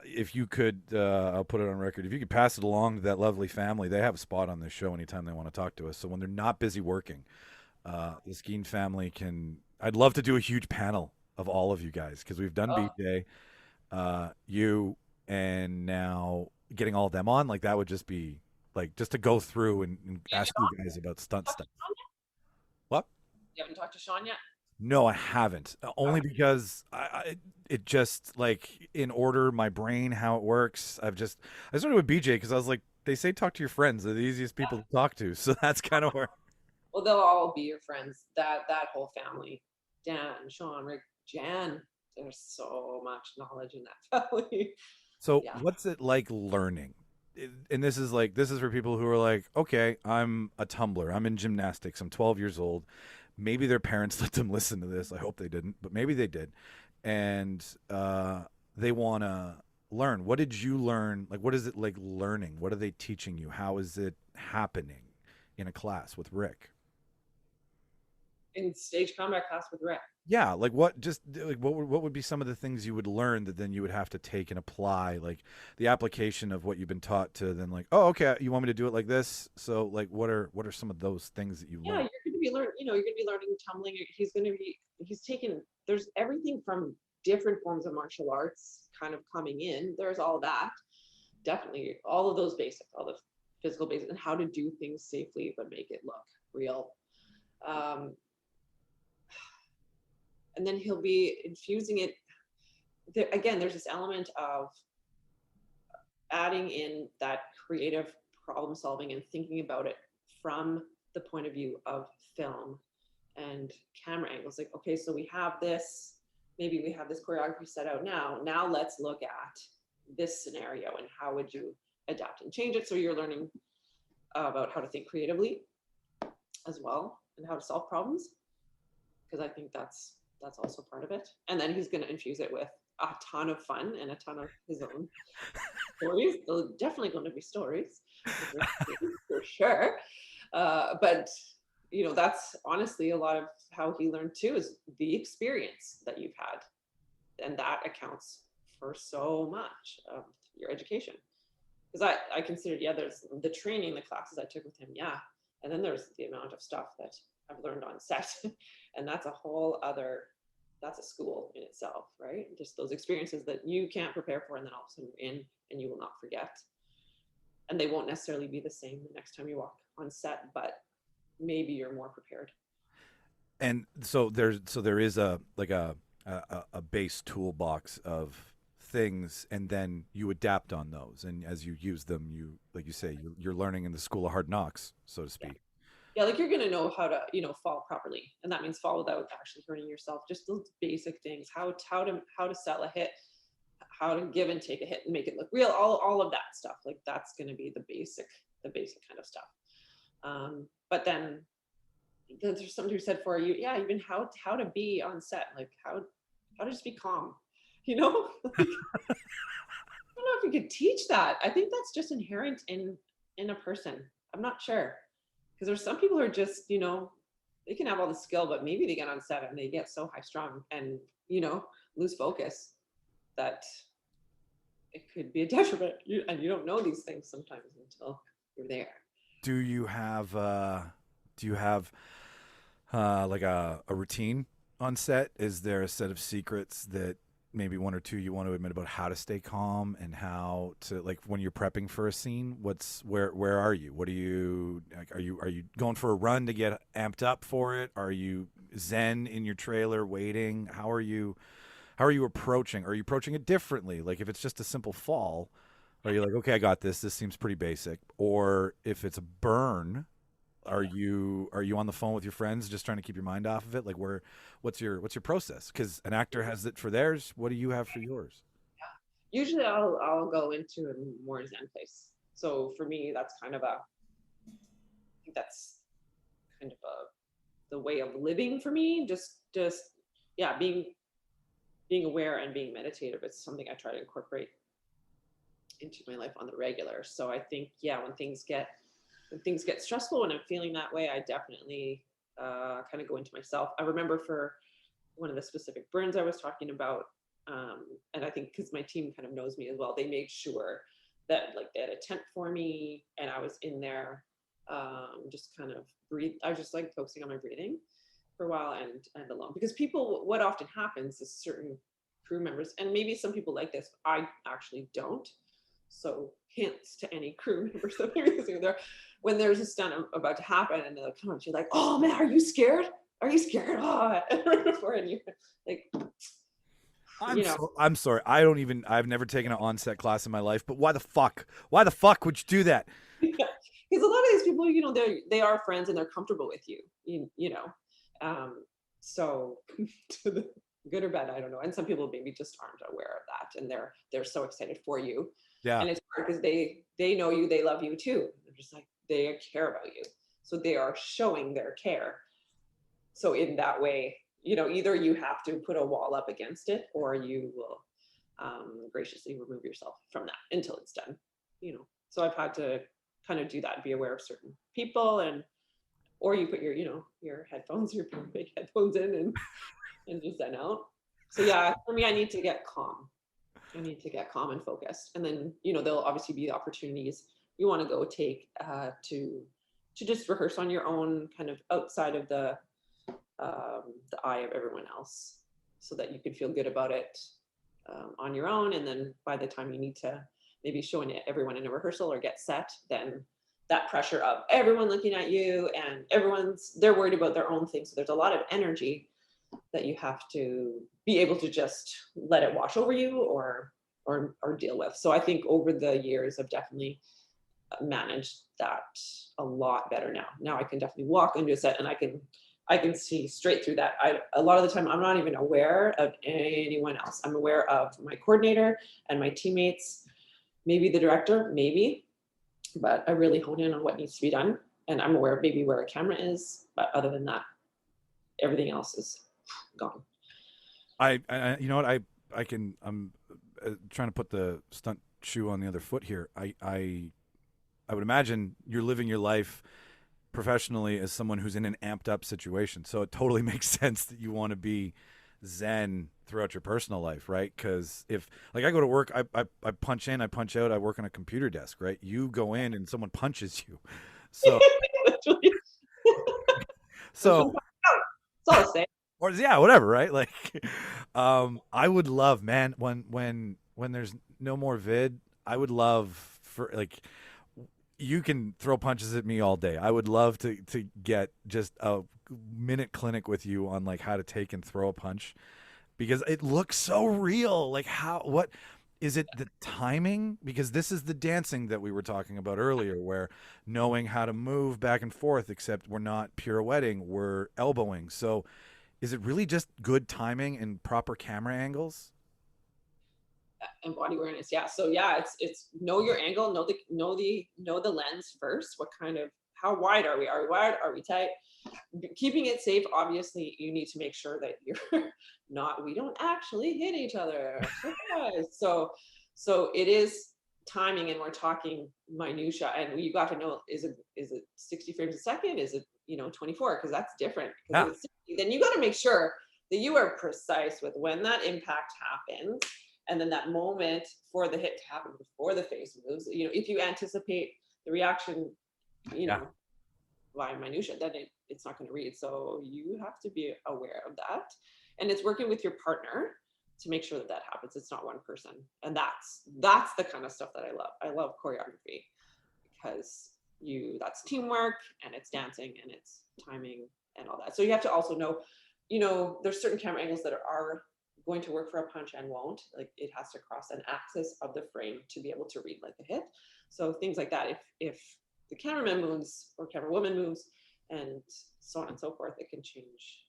if you could, I'll put it on record, if you could pass it along to that lovely family, they have a spot on this show anytime they want to talk to us. So when they're not busy working, the Skeen family I'd love to do a huge panel of all of you guys, because we've done BJ, you, and now getting all of them on, like that would just be like, just to go through and ask you guys about stunt stuff. What? You haven't talked to Sean yet? No, I haven't. Only because it just, like, in order, my brain, how it works. I started with BJ because I was like, they say talk to your friends. They're the easiest people to talk to. So that's kind of where. Well, they'll all be your friends. That whole family, Dan, Sean, Rick, Jan. There's so much knowledge in that family. So what's it like learning? And this is for people who are like, okay, I'm a tumbler. I'm in gymnastics. I'm 12 years old. Maybe their parents let them listen to this. I hope they didn't, but maybe they did. And they want to learn. What did you learn? Like, what is it like learning? What are they teaching you? How is it happening in a class with Rick? In stage combat class with Rick. Yeah, like what would be some of the things you would learn that then you would have to take and apply, like the application of what you've been taught to then, like, oh, okay, you want me to do it like this? So like what are some of those things that you learn? You're going to be learning, you're going to be learning tumbling. He's taken, there's everything from different forms of martial arts kind of coming in. There's all that. Definitely all of those basics, all the physical basics, and how to do things safely but make it look real. And then he'll be infusing it. Again, there's this element of adding in that creative problem solving and thinking about it from the point of view of film and camera angles. Like, okay, so we have this, maybe we have this choreography set out now. Now let's look at this scenario and how would you adapt and change it. So you're learning about how to think creatively as well and how to solve problems. Because I think that's also part of it. And then he's going to infuse it with a ton of fun and a ton of his own stories. There's definitely going to be stories, for sure. But, that's honestly a lot of how he learned too, is the experience that you've had. And that accounts for so much of your education. Because I considered, there's the training, the classes I took with him, and then there's the amount of stuff that I've learned on set. And that's that's a school in itself, right? Just those experiences that you can't prepare for, and then all of a sudden you're in and you will not forget. And they won't necessarily be the same the next time you walk on set, but maybe you're more prepared. And so there is a base toolbox of things, and then you adapt on those, and as you use them, you, like you say, you're learning in the school of hard knocks, so to speak. Yeah, like you're going to know how to, fall properly. And that means fall without actually hurting yourself. Just those basic things, how to sell a hit, how to give and take a hit and make it look real, all of that stuff. Like that's going to be the basic kind of stuff. But then there's something to be said for you. Yeah, even how to be on set, like how to just be calm, I don't know if you could teach that. I think that's just inherent in a person. I'm not sure. Because there's some people who are just, they can have all the skill, but maybe they get on set and they get so high strung and, lose focus that it could be a detriment. And you don't know these things sometimes until you're there. Do you have like a routine on set? Is there a set of secrets that maybe one or two you want to admit about how to stay calm and how to, like, when you're prepping for a scene? Where are you? What are you like, are you going for a run to get amped up for it? Are you zen in your trailer waiting? How are you approaching? Are you approaching it differently? Like if it's just a simple fall, are you like, okay, I got this. This seems pretty basic. Or if it's a burn, are you on the phone with your friends just trying to keep your mind off of it? Like what's your process? Because an actor has it for theirs. What do you have for yours? Usually I'll go into a more zen place. So for me, that's kind of I think that's kind of the way of living for me. Just yeah, being aware and being meditative. It's something I try to incorporate into my life on the regular. So I think, yeah, when things get stressful and I'm feeling that way, I definitely kind of go into myself. I remember for one of the specific burns I was talking about, and I think because my team kind of knows me as well, they made sure that like they had a tent for me and I was in there, just kind of breathe. I was just like focusing on my breathing for a while and alone, because people, what often happens is certain crew members, and maybe some people like this, I actually don't. So hints to any crew members that are using there, when there's a stunt about to happen and they'll come up to you like, oh man, are you scared? Are you scared? Oh, and you're like, I'm sorry. I've never taken an on-set class in my life, but why the fuck? Why the fuck would you do that? because a lot of these people, they are friends and they're comfortable with you, so to the good or bad, I don't know. And some people maybe just aren't aware of that, and they're so excited for you. Yeah. And it's hard because they know you, they love you too. They're just like, they care about you. So they are showing their care. So in that way, either you have to put a wall up against it or you will graciously remove yourself from that until it's done. So I've had to kind of do that and be aware of certain people, or you put your headphones, your big headphones in and just zen out. So yeah, for me, I need to get calm. I need to get calm and focused. And then, there'll obviously be opportunities you want to go take to just rehearse on your own, kind of outside of the eye of everyone else, so that you can feel good about it on your own. And then by the time you need to maybe show everyone in a rehearsal or get set, then that pressure of everyone looking at you and they're worried about their own thing. So there's a lot of energy that you have to be able to just let it wash over you or deal with. So I think over the years I've definitely managed that a lot better now. Now I can definitely walk into a set and I can see straight through that. A lot of the time I'm not even aware of anyone else. I'm aware of my coordinator and my teammates, maybe the director, but I really hone in on what needs to be done. And I'm aware of maybe where a camera is, but other than that, everything else is gone. I you know what, I'm trying to put the stunt shoe on the other foot here. I would imagine you're living your life professionally as someone who's in an amped up situation, so it totally makes sense that you want to be zen throughout your personal life, right? Because if, like, I go to work, I punch in, I punch out, I work on a computer desk, right? You go in and someone punches you, so so It's all the same. or yeah, whatever, right? Like, I would love, man, when there's no more vid, I would love for, like, you can throw punches at me all day. I would love to get just a minute clinic with you on like how to take and throw a punch, because it looks so real. Like, what is it, the timing? Because this is the dancing that we were talking about earlier, where knowing how to move back and forth, except we're not pirouetting, we're elbowing. So is it really just good timing and proper camera angles? And body awareness, yeah. So yeah, it's know your angle, know the lens first. How wide are we? Are we wide? Are we tight? Keeping it safe, obviously you need to make sure that you're we don't actually hit each other. So it is timing, and we're talking minutia, and you got to know, is it 60 frames a second? Is it 24? Because that's different. Yeah. If it's 60, then you got to make sure that you are precise with when that impact happens, and then that moment for the hit to happen before the face moves. If you anticipate the reaction, you Yeah. know, by minutia, then it's not going to read. So you have to be aware of that. And it's working with your partner to make sure that that happens. It's not one person. And that's the kind of stuff that I love. I love choreography because that's teamwork and it's dancing and it's timing and all that. So you have to also know, there's certain camera angles that are going to work for a punch and won't. Like it has to cross an axis of the frame to be able to read like a hit. So things like that. If the cameraman moves or camera woman moves and so on and so forth, it can change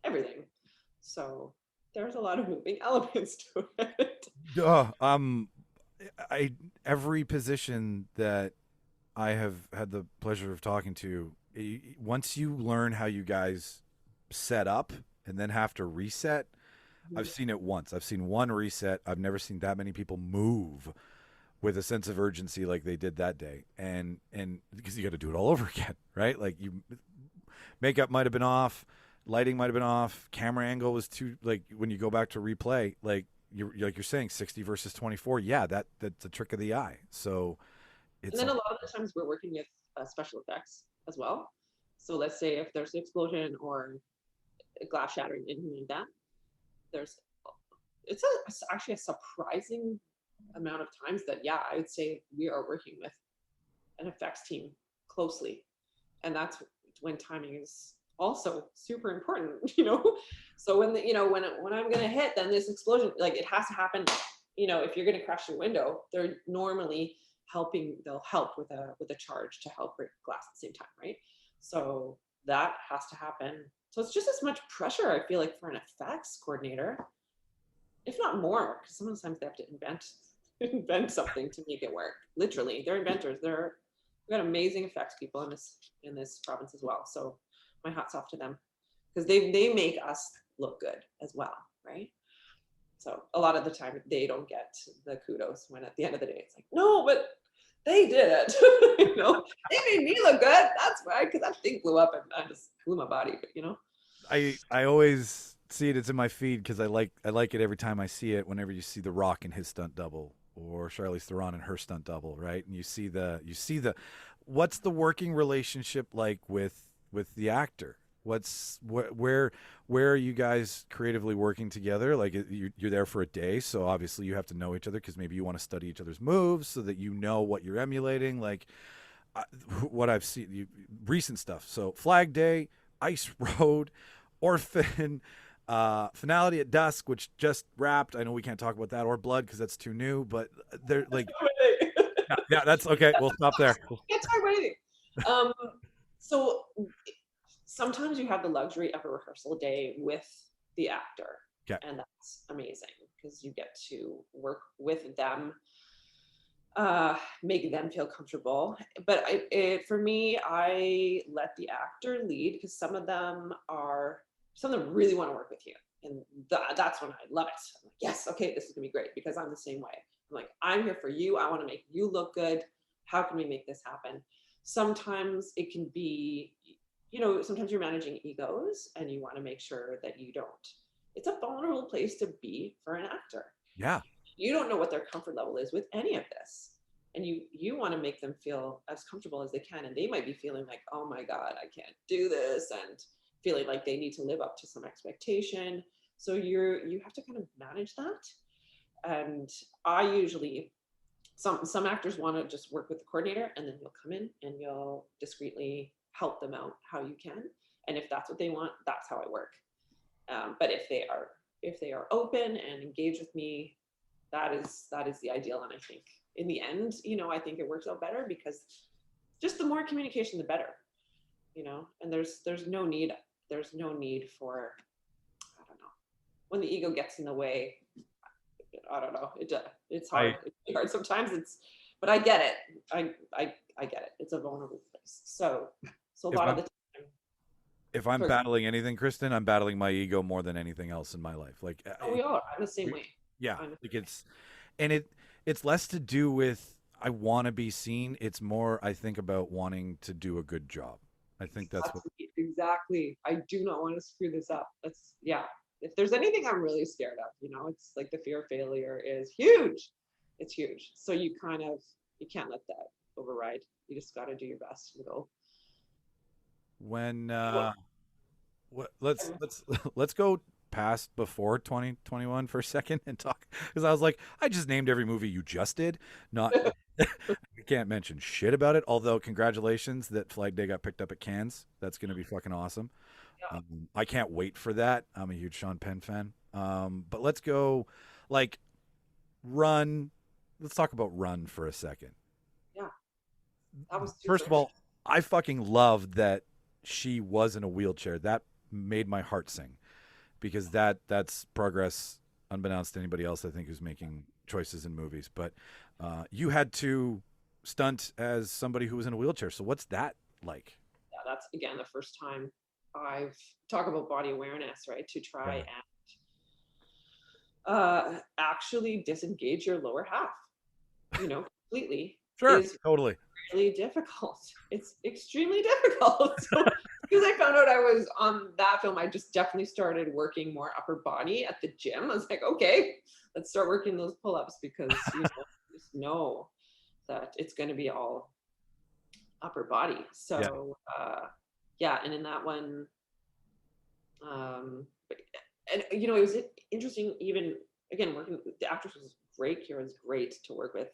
everything. So there's a lot of moving elements to it. I every position that I have had the pleasure of talking to, once you learn how you guys set up and then have to reset, I've seen it once. I've seen one reset. I've never seen that many people move with a sense of urgency like they did that day. And because you got to do it all over again, right? Like makeup might have been off, lighting might have been off, camera angle was too, like when you go back to replay, like you're saying 60 versus 24. Yeah, that's a trick of the eye. So it's and then a lot of the times we're working with special effects as well. So let's say if there's an explosion or a glass shattering, anything like that, it's actually a surprising amount of times that, yeah, I would say we are working with an effects team closely. And that's when timing is also super important, So when when I'm going to hit, then this explosion, like it has to happen, if you're going to crash your window, they're normally they'll help with a charge to help break glass at the same time, right? So that has to happen. So it's just as much pressure, I feel like, for an effects coordinator, if not more, because sometimes they have to invent something to make it work. Literally, they're inventors. We've got amazing effects people in this province as well. So my hat's off to them because they make us look good as well, right? So a lot of the time they don't get the kudos when at the end of the day it's like, no, but they did it. They made me look good. That's why, because that thing blew up and I just blew my body. I always see it. It's in my feed because I like it every time I see it. Whenever you see The Rock and his stunt double, or Charlize Theron and her stunt double, right? And you see the what's the working relationship like with the actor? Where are you guys creatively working together? Like you're there for a day, so obviously you have to know each other because maybe you want to study each other's moves so that you know what you're emulating. Like what I've seen, recent stuff. So Flag Day, Ice Road, Orphan, Finality at Dusk, which just wrapped. I know we can't talk about that, or Blood because that's too new. But they're like, yeah, that's okay. We'll stop there. It's our waiting. So sometimes you have the luxury of a rehearsal day with the actor, and that's amazing because you get to work with them, make them feel comfortable. But for me, I let the actor lead because some of them really want to work with you, and that's when I love it. I'm like, yes, okay, this is gonna be great because I'm the same way. I'm like, I'm here for you. I want to make you look good. How can we make this happen? Sometimes it can be, sometimes you're managing egos and you want to make sure that you don't. It's a vulnerable place to be for an actor. Yeah. You don't know what their comfort level is with any of this. And you want to make them feel as comfortable as they can. And they might be feeling like, oh my God, I can't do this. And feeling like they need to live up to some expectation. So you have to kind of manage that. And I usually, some actors want to just work with the coordinator and then you'll come in and you'll discreetly help them out how you can. And if that's what they want, that's how I work. But if they are open and engage with me, that is the ideal. And I think in the end, I think it works out better because just the more communication, the better, and there's no need for, I don't know, when the ego gets in the way, I don't know. It's hard. It's hard sometimes. But I get it. I get it. It's a vulnerable place. So a lot of the time. If I'm battling anything, Kristen, I'm battling my ego more than anything else in my life. Like we are. I'm the same way. Yeah, like it's less to do with I want to be seen. It's more I think about wanting to do a good job. I think that's what exactly. I do not want to screw this up. If there's anything I'm really scared of, it's like the fear of failure is huge. It's huge. So you can't let that override. You just got to do your best and go. When Well, let's go past before 2021 for a second and talk, because I was like, I just named every movie you just did. Not I can't mention shit about it. Although congratulations that Flag Day got picked up at Cannes. That's going to be fucking awesome. yeah, I can't wait for that. I'm a huge Sean Penn fan. But let's go like Run. Let's talk about Run for a second. yeah, that was First super of all, I fucking loved that she was in a wheelchair. That made my heart sing, because that's progress unbeknownst to anybody else, I think, who's making choices in movies. But you had to stunt as somebody who was in a wheelchair. So what's that like? yeah, that's again the first time I've talk about body awareness, right? To try Yeah. and actually disengage your lower half, completely Sure, is totally. really difficult. It's extremely difficult. So because I found out I was on that film, I just definitely started working more upper body at the gym. I was like, okay, let's start working those pull-ups, because just know that it's going to be all upper body. So yeah, and in that one, and it was interesting. Even again, working, the actress was great. Kira was great to work with,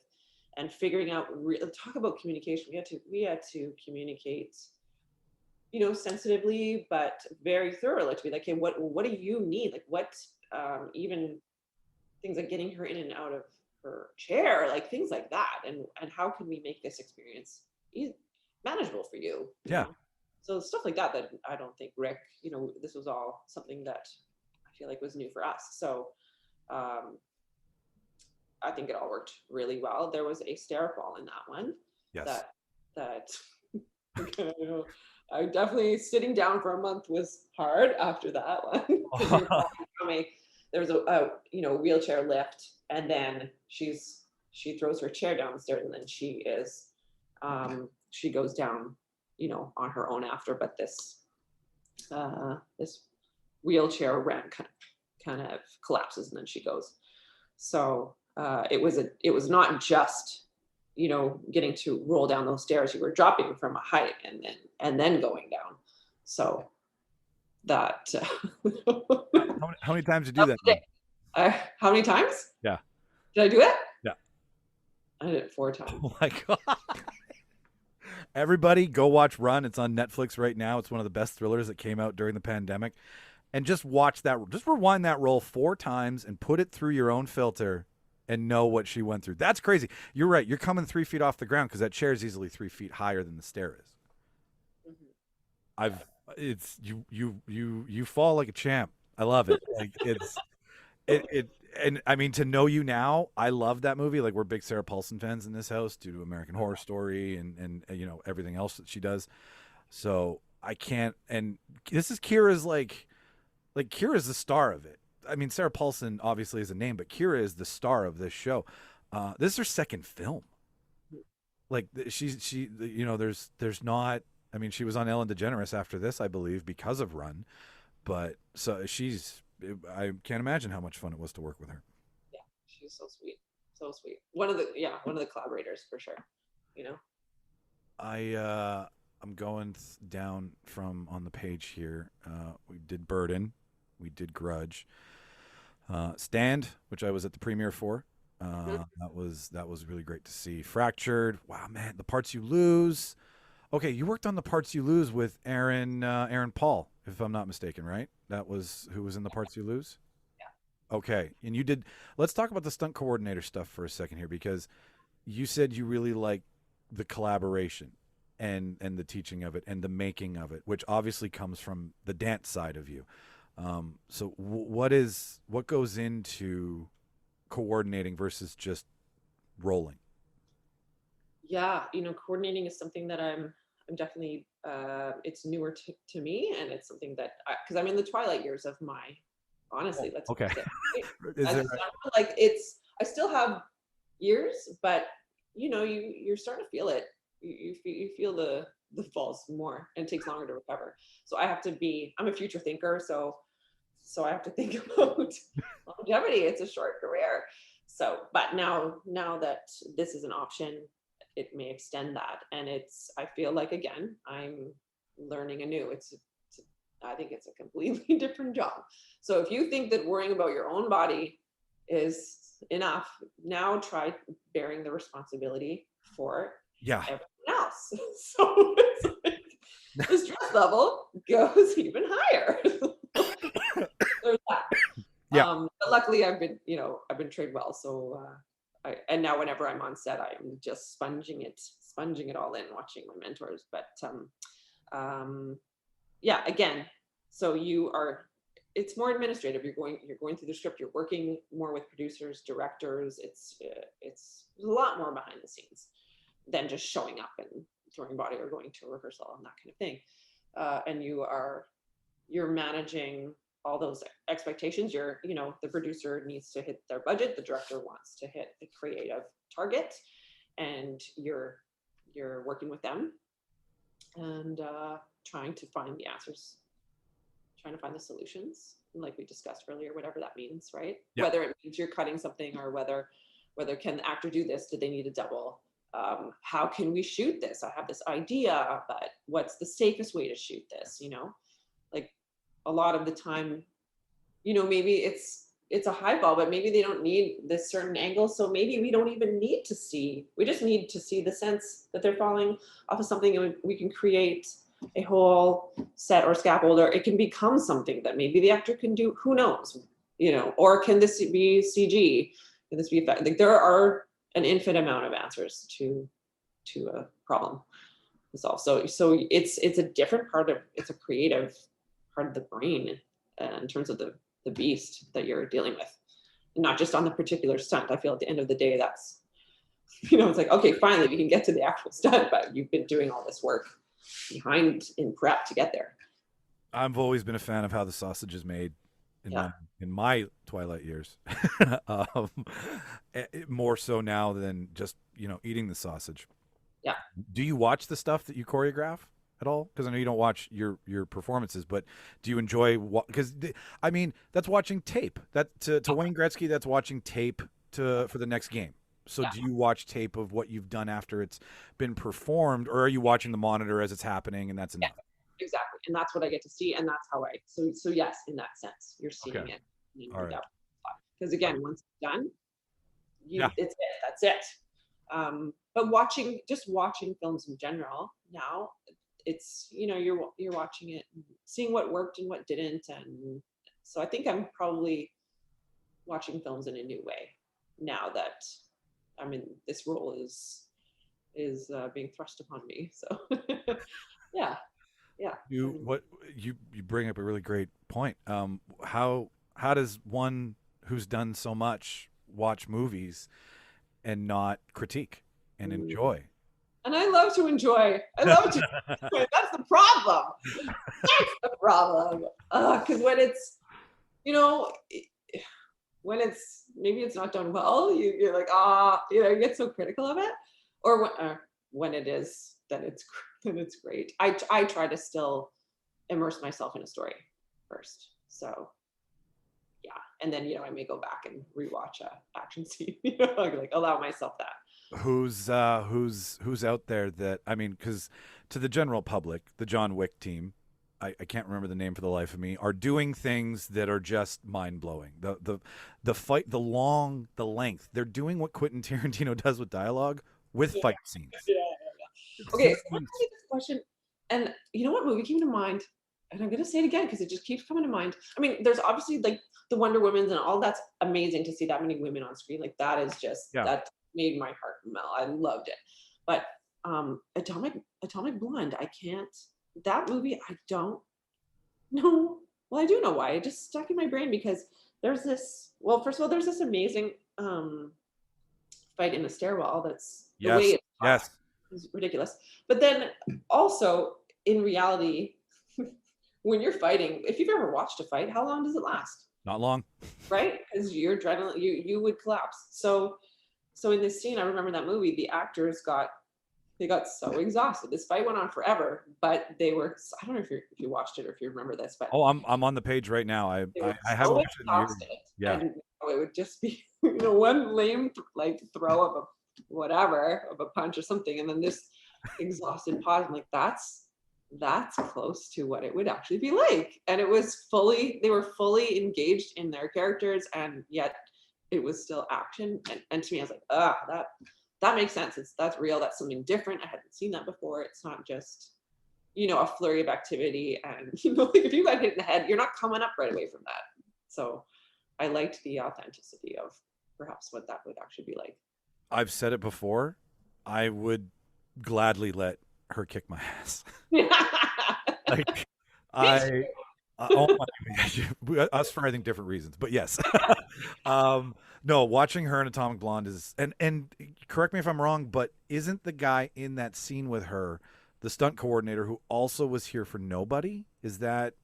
and figuring out talk about communication. We had to communicate, sensitively but very thorough. Like to be like, hey, what do you need? Like what, even things like getting her in and out of her chair, like things like that, and how can we make this experience manageable for you? Yeah. So stuff like that I don't think Rick, this was all something that I feel like was new for us. So I think it all worked really well. There was a stair fall in that one. Yes. That I definitely, sitting down for a month was hard after that one. There was a wheelchair lift, and then she throws her chair downstairs, and then she goes down, on her own after. But this wheelchair ramp kind of collapses, and then she goes. So it was not just getting to roll down those stairs. You were dropping from a height and then going down. So that How many times did you do that? how many times Yeah. did I do it? Yeah. I did it 4 times. Oh my god. Everybody go watch Run. It's on Netflix right now. It's one of the best thrillers that came out during the pandemic. And just watch that. Just rewind that roll 4 times and put it through your own filter and know what she went through. That's crazy. You're right. You're coming 3 feet off the ground, because that chair is easily 3 feet higher than the stair is. Mm-hmm. You fall like a champ. I love it. Like and I mean, to know you now, I love that movie. Like, we're big Sarah Paulson fans in this house due to American Horror Story and everything else that she does. So I can't. And this is Kira's like Kira's the star of it. I mean, Sarah Paulson obviously is a name, but Kira is the star of this show. This is her second film. Like, there's not. I mean, she was on Ellen DeGeneres after this, I believe, because of Run. But so I can't imagine how much fun it was to work with her. Yeah, she's so sweet, so sweet. One of the collaborators for sure. I'm going down from on the page here. We did Burden, we did Grudge, Stand, which I was at the premiere for. That was really great to see. Fractured. Wow, man, The Parts You Lose. Okay, you worked on The Parts You Lose with Aaron Paul, if I'm not mistaken, right? That was who was in The Parts You Lose? Yeah. Okay, and you did. Let's talk about the stunt coordinator stuff for a second here, because you said you really like the collaboration and the teaching of it and the making of it, which obviously comes from the dance side of you. So what goes into coordinating versus just rolling? Yeah, coordinating is something that I'm definitely, it's newer to me, and it's something that, because I'm in the twilight years of my, honestly, let's okay. Like, I still have years, but you're starting to feel it. You feel the falls more, and it takes longer to recover. So I'm a future thinker, so I have to think about longevity. It's a short career. So, but now that this is an option, it may extend that. And I feel like, again, I'm learning anew. I think it's a completely different job. So if you think that worrying about your own body is enough, now try bearing the responsibility for everyone else. So it's like, the stress level goes even higher. There's that. But luckily I've been trained well. So and now whenever I'm on set, I'm just sponging it all in, watching my mentors. But again, so it's more administrative. You're going through the script, you're working more with producers, directors. It's a lot more behind the scenes than just showing up and throwing body or going to a rehearsal and that kind of thing. And you're managing all those expectations. The producer needs to hit their budget, the director wants to hit the creative target, and you're working with them and trying to find the answers, trying to find the solutions, like we discussed earlier, whatever that means, right? Yeah. Whether it means you're cutting something, or whether can the actor do this? Do they need a double? How can we shoot this? I have this idea, but what's the safest way to shoot this? Like a lot of the time, maybe it's a high ball, but maybe they don't need this certain angle. So maybe we don't even need to see, we just need to see the sense that they're falling off of something, and we can create a whole set or scaffold, or it can become something that maybe the actor can do, who knows, or can this be CG? Can this be effect? Like there are an infinite amount of answers to a problem to solve. So it's a different it's a creative part of the brain in terms of the beast that you're dealing with, and not just on the particular stunt. I feel at the end of the day, that's, it's like, okay, finally we can get to the actual stunt, but you've been doing all this work behind in prep to get there. I've always been a fan of how the sausage is made in my twilight years. More so now than just, eating the sausage. Yeah. Do you watch the stuff that you choreograph at all? Because I know you don't watch your performances, but do you enjoy because that's watching tape. That to Wayne Gretzky, that's watching tape for the next game. So do you watch tape of what you've done after it's been performed, or are you watching the monitor as it's happening and that's enough? Yeah, exactly. And that's what I get to see, and that's how so yes, in that sense, you're seeing it. All right. Because again, once it's done, that's it. But watching films in general now, it's you're watching it, seeing what worked and what didn't, and so I think I'm probably watching films in a new way now that this role is being thrust upon me. So yeah. You bring up a really great point. How does one who's done so much watch movies and not critique and enjoy? And I love to enjoy. That's the problem. That's the problem. Because when it's maybe it's not done well, you're like, you get so critical of it. Or when it is, then it's great. I try to still immerse myself in a story first. So yeah, and then I may go back and rewatch a action scene. Like allow myself that. Who's out there that because to the general public, the John Wick team, I can't remember the name for the life of me, are doing things that are just mind blowing. The fight, the length. They're doing what Quentin Tarantino does with dialogue with fight scenes. Yeah. Okay, so let me ask you this question. And you know what movie came to mind? And I'm going to say it again because it just keeps coming to mind. There's obviously like the Wonder Women's and all. That's amazing to see that many women on screen. Like that is just that made my heart melt. I loved it. But Atomic Blonde, I can't. That movie, I don't know. Well, I do know why. It just stuck in my brain because there's this. Well, first of all, there's this amazing fight in the stairwell. That's the way it's ridiculous. But then also in reality, when you're fighting, if you've ever watched a fight, how long does it last? Not long, right? Because your adrenaline, you would collapse. So in this scene, I remember that movie. The actors got so exhausted. This fight went on forever, but they were. I don't know if you watched it or if you remember this, but I'm on the page right now. I haven't watched it in years. Yeah, and it would just be one lame throw of a whatever of a punch or something, and then this exhausted pause. I'm like, that's close to what it would actually be like. And it was they were fully engaged in their characters, and yet it was still action. And to me, I was like, that makes sense. That's real. That's something different. I hadn't seen that before. It's not just, a flurry of activity. And, like if you got hit in the head, you're not coming up right away from that. So I liked the authenticity of perhaps what that would actually be like. I've said it before. I would gladly let her kick my ass. Like oh my, us for I think different reasons, but yes. No, watching her in Atomic Blonde is, and correct me if I'm wrong, but isn't the guy in that scene with her the stunt coordinator who also was here for Nobody? Is that?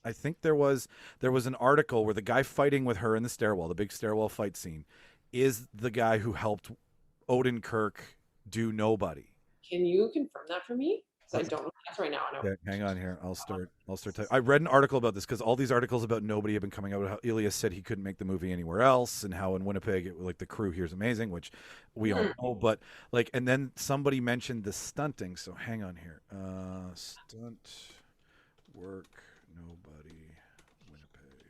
I think there was an article where the guy fighting with her in the stairwell, the big stairwell fight scene, is the guy who helped Odenkirk do Nobody. Can you confirm that for me? Because I don't know that's right now. Yeah, hang on here. I'll start. I read an article about this because all these articles about Nobody have been coming out. How Elias said he couldn't make the movie anywhere else, and how in Winnipeg, the crew here is amazing, which we all know. But and then somebody mentioned the stunting. So hang on here. Stunt work Nobody Winnipeg.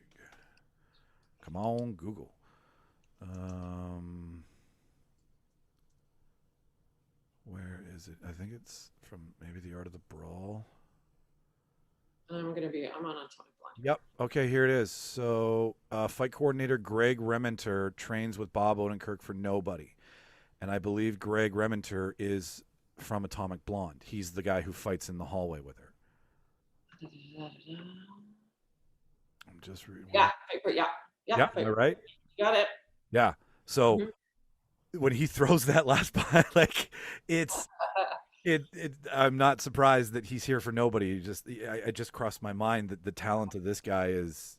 Come on, Google. Where is it? I think it's from maybe The Art of the Brawl. I'm on Atomic Blonde. Yep. Okay, here it is. So, fight coordinator Greg Rementer trains with Bob Odenkirk for Nobody. And I believe Greg Rementer is from Atomic Blonde. He's the guy who fights in the hallway with her. I'm just reading. Yeah. Am I right? You got it. Yeah. So when he throws that last ball, I'm not surprised that he's here for Nobody. I just crossed my mind that the talent of this guy is,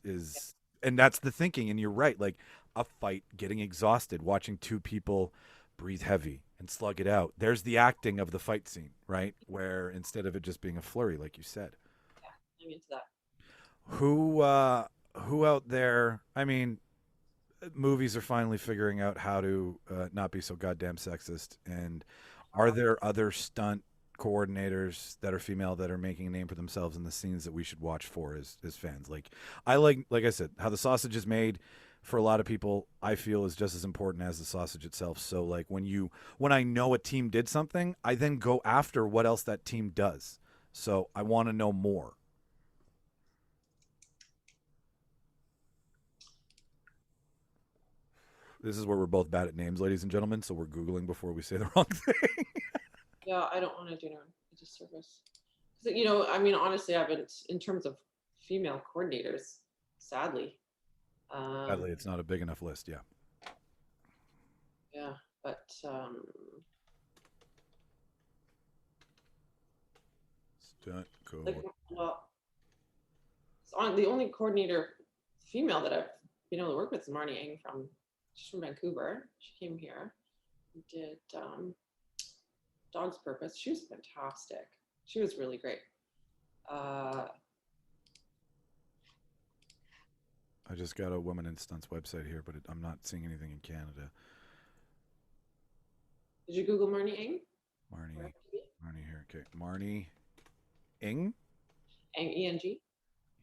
and that's the thinking. And you're right. Like a fight, getting exhausted, watching two people breathe heavy and slug it out. There's the acting of the fight scene, right? Where instead of it just being a flurry, like you said. Yeah, I'm into that. Who out there? I mean, movies are finally figuring out how to not be so goddamn sexist. And are there other stunt coordinators that are female that are making a name for themselves in the scenes that we should watch for as fans? Like I said, how the sausage is made for a lot of people, I feel is just as important as the sausage itself. So like when I know a team did something, I then go after what else that team does. So I want to know more. This is where we're both bad at names, ladies and gentlemen, so we're Googling before we say the wrong thing. Yeah, I don't want to do a disservice. Honestly, I haven't, in terms of female coordinators, sadly. Sadly, it's not a big enough list, yeah. Yeah, but Stunt code. The only coordinator female that I've been able to work with is Marnie Eng she's from Vancouver. She came here, did Dog's Purpose. She was fantastic. She was really great. I just got a Women in Stunts website here, but I'm not seeing anything in Canada. Did you Google Marnie Eng? Marnie here. Okay, Marnie Eng? Eng, E-N-G.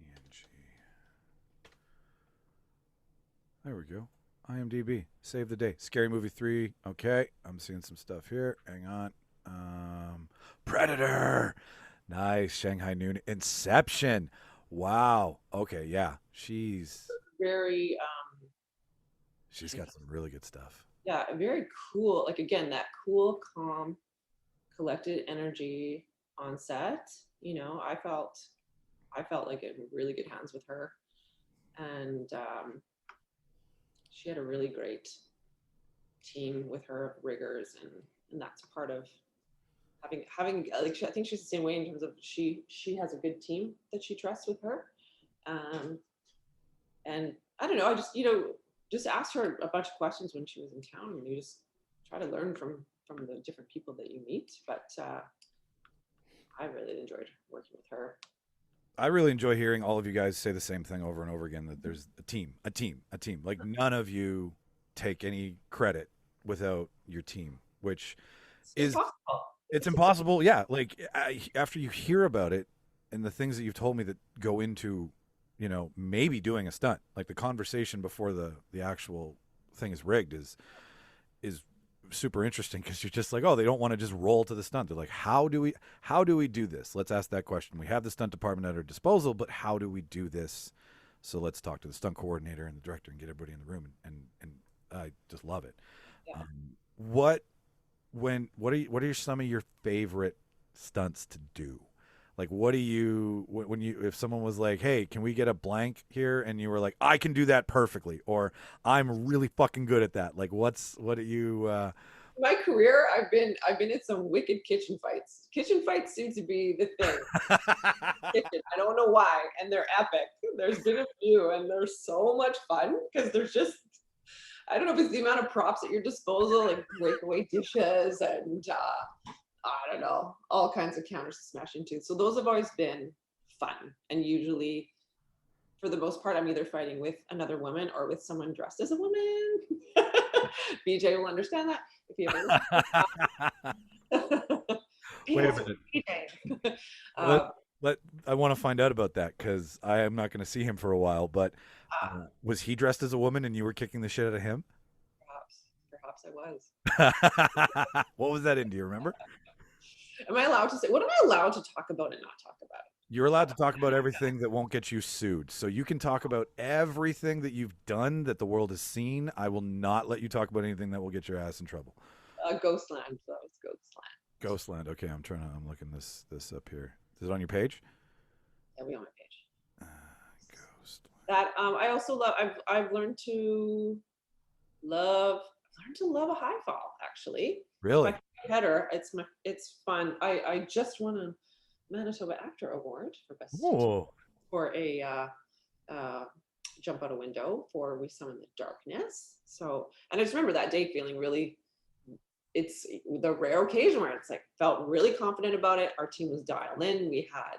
E-N-G. There we go. IMDb. Save the day. Scary Movie 3. Okay. I'm seeing some stuff here. Hang on. Predator. Nice. Shanghai Noon. Inception. Wow. Okay. Yeah. She's got some really good stuff. Yeah. Very cool. Like, again, that cool, calm, collected energy on set. I felt like in really good hands with her. And, she had a really great team with her of riggers, and that's part of having I think she's the same way in terms of she has a good team that she trusts with her, and I don't know, I just asked her a bunch of questions when she was in town, and you just try to learn from the different people that you meet. But I really enjoyed working with her. I really enjoy hearing all of you guys say the same thing over and over again, that there's a team. Like none of you take any credit without your team. which It's is impossible. it's impossible. Yeah, like after you hear about it and the things that you've told me that go into, maybe doing a stunt, like the conversation before the actual thing is rigged is super interesting, because you're just like, oh, they don't want to just roll to the stunt. They're like, how do we do this? Let's ask that question. We have the stunt department at our disposal, but how do we do this? So let's talk to the stunt coordinator and the director and get everybody in the room, and I just love it. Yeah. What are some of your favorite stunts to do? Like, what do you, if someone was like, hey, can we get a blank here? And you were like, I can do that perfectly, or I'm really fucking good at that. Like, what do you, My career, I've been in some wicked kitchen fights. Kitchen fights seem to be the thing. Kitchen, I don't know why, and they're epic. There's been a few, and they're so much fun because there's just, I don't know if it's the amount of props at your disposal, like breakaway dishes and I don't know, all kinds of counters to smash into. So those have always been fun, and usually, for the most part, I'm either fighting with another woman or with someone dressed as a woman. BJ will understand that if he ever Wait a minute. BJ. I want to find out about that, because I am not going to see him for a while. But was he dressed as a woman and you were kicking the shit out of him? Perhaps I was. What was that in? Do you remember? Am I allowed to say? What am I allowed to talk about and not talk about? You're allowed to talk about everything that won't get you sued. So you can talk about everything that you've done that the world has seen. I will not let you talk about anything that will get your ass in trouble. Ghostland. That was Ghostland. Ghostland. Okay, I'm looking this up here. Is it on your page? Yeah, we on my page. Ghostland. That I also love. I've learned to love. I've learned to love a high fall, actually. Really? Header. It's fun. I just won a Manitoba Actor Award for best for a jump out a window for We Summon the Darkness. So, and I just remember that day feeling really, it's the rare occasion where it's like felt really confident about it. Our team was dialed in. We had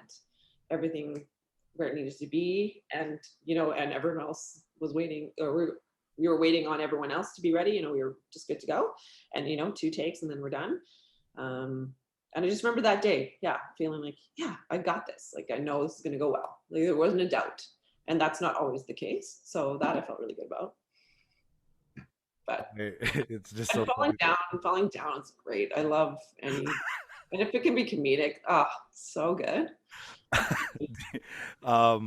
everything where it needed to be, and and everyone else was waiting, or we were waiting on everyone else to be ready. We were just good to go, and 2 takes and then we're done. And I just remember that day, feeling like, I got this. Like, I know this is going to go well. Like, there wasn't a doubt. And that's not always the case. So that I felt really good about. But it's just so falling down is great. I love and if it can be comedic, so good. I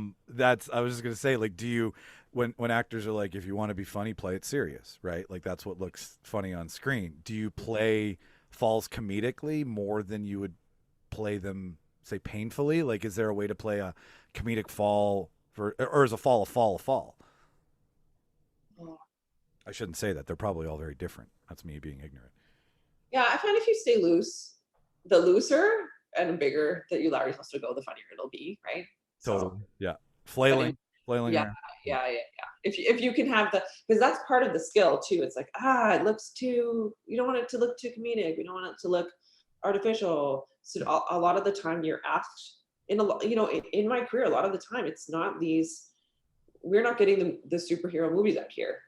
was just going to say, like, do you, when actors are like, if you want to be funny, play it serious, right? Like, that's what looks funny on screen. Do you play falls comedically more than you would play them, say, painfully? Like, is there a way to play a comedic fall or is a fall a fall? Oh. I shouldn't say that. They're probably all very different. That's me being ignorant. Yeah, I find if you stay loose, the looser and bigger that you allow yourself to go, the funnier it'll be, right? Totally. So, yeah. Flailing. Yeah. If you can have because that's part of the skill too. It's like, it looks too, you don't want it to look too comedic. You don't want it to look artificial. So a lot of the time you're asked in my career, a lot of the time it's not we're not getting the superhero movies out here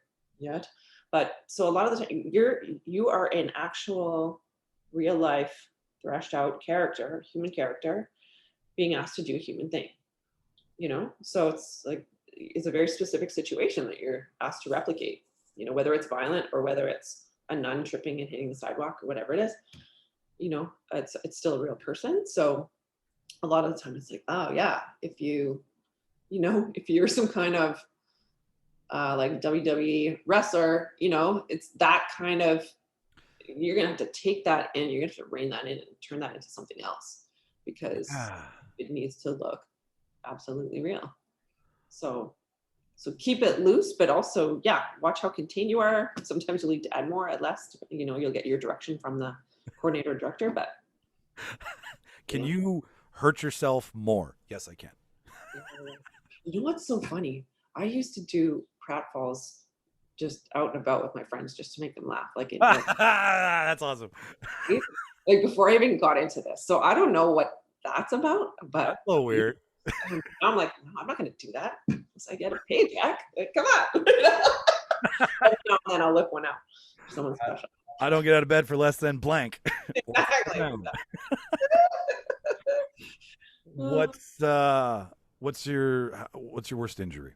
yet. But so a lot of the time you are an actual real life thrashed out character, human character, being asked to do a human thing. So it's like, it's a very specific situation that you're asked to replicate, whether it's violent or whether it's a nun tripping and hitting the sidewalk or whatever it is, it's still a real person. So a lot of the time it's like, if you're some kind of like WWE wrestler, it's that kind of, you're going to have to take that and you're going to have to rein that in and turn that into something else, because it needs to look absolutely real. So keep it loose, but also, watch how contained you are. Sometimes you'll need to add more, add less. You'll get your direction from the coordinator or director, but. Can you hurt yourself more? Yes, I can. You know what's so funny? I used to do pratfalls just out and about with my friends just to make them laugh. That's awesome. Like before I even got into this. So I don't know what that's about, but that's a little weird. I'm like, no, I'm not going to do that unless I get a paycheck. Like, come on. And then I'll whip one out for someone special. I don't get out of bed for less than blank. Exactly. What's your worst injury?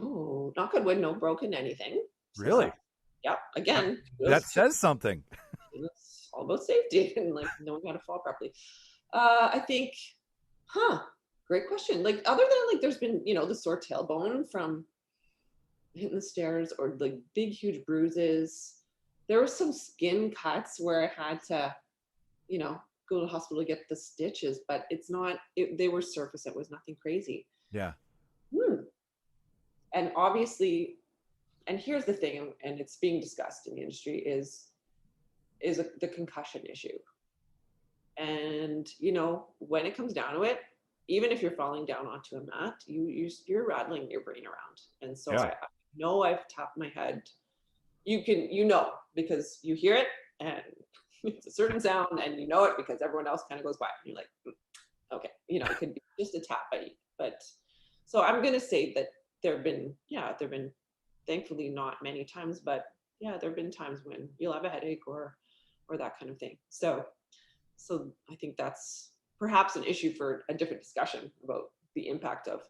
Oh, knock on wood, no broken anything. So Really? yeah. Again, That says something. it's all about safety and like knowing how to fall properly. I think, great question. Like other than like there's been, the sore tailbone from hitting the stairs or like big, huge bruises. There were some skin cuts where I had to, go to the hospital to get the stitches, but they were surface. It was nothing crazy. Yeah. And obviously, and here's the thing, and it's being discussed in the industry is the concussion issue. And, when it comes down to it, even if you're falling down onto a mat, you're rattling your brain around. And so Yeah. I know I've tapped my head. You can, because you hear it and it's a certain sound and you know it because everyone else kind of goes by and you're like, okay, it could be just a tap, but so I'm going to say that there've been thankfully not many times, but yeah, there've been times when you'll have a headache or that kind of thing. So I think that's perhaps an issue for a different discussion about the impact of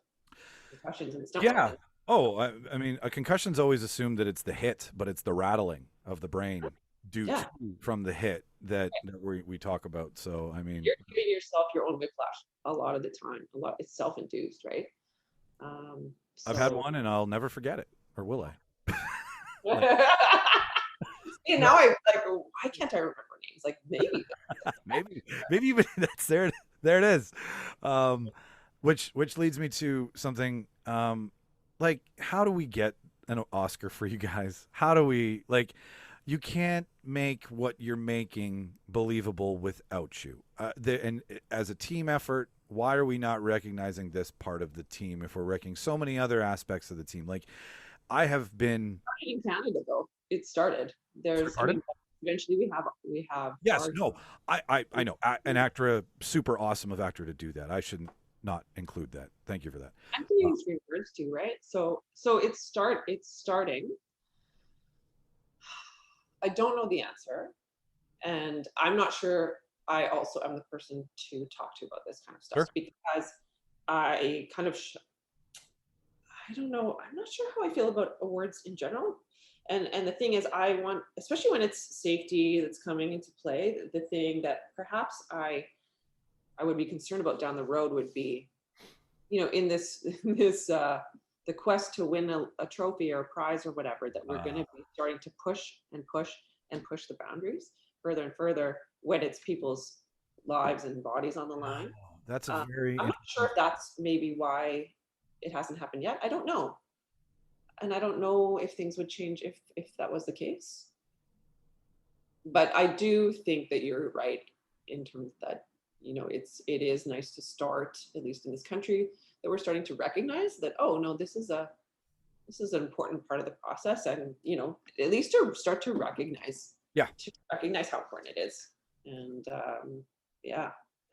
concussions and stuff. Yeah. Oh, I mean, a concussion's always assumed that it's the hit, but it's the rattling of the brain from the hit that we talk about. So, I mean, you're giving yourself your own whiplash a lot of the time. It's self-induced, right? I've had one and I'll never forget it, or will I? See, now I'm like, why can't I remember names? Like maybe that's there. There it is. Which leads me to something. Like, how do we get an Oscar for you guys? How do we You can't make what you're making believable without you. And as a team effort, why are we not recognizing this part of the team if we're wrecking so many other aspects of the team? Like, I have been in Canada though. It started. Eventually we have. Yes, no, I know an actor, super awesome of actor to do that. I shouldn't not include that. Thank you for that. I'm doing 3 words too, right? So it's starting. I don't know the answer, and I'm not sure. I also am the person to talk to about this kind of stuff because I kind of. I don't know. I'm not sure how I feel about awards in general. And the thing is, I want, especially when it's safety that's coming into play, the thing that perhaps I would be concerned about down the road would be, in this the quest to win a trophy or a prize or whatever, that we're going to be starting to push the boundaries further and further when it's people's lives and bodies on the line. That's a very. I'm not sure if that's maybe why it hasn't happened yet. I don't know. And I don't know if things would change if that was the case. But I do think that you're right in terms that, it is nice to start, at least in this country, that we're starting to recognize that, oh no, this is an important part of the process. And, at least to start to recognize how important it is. And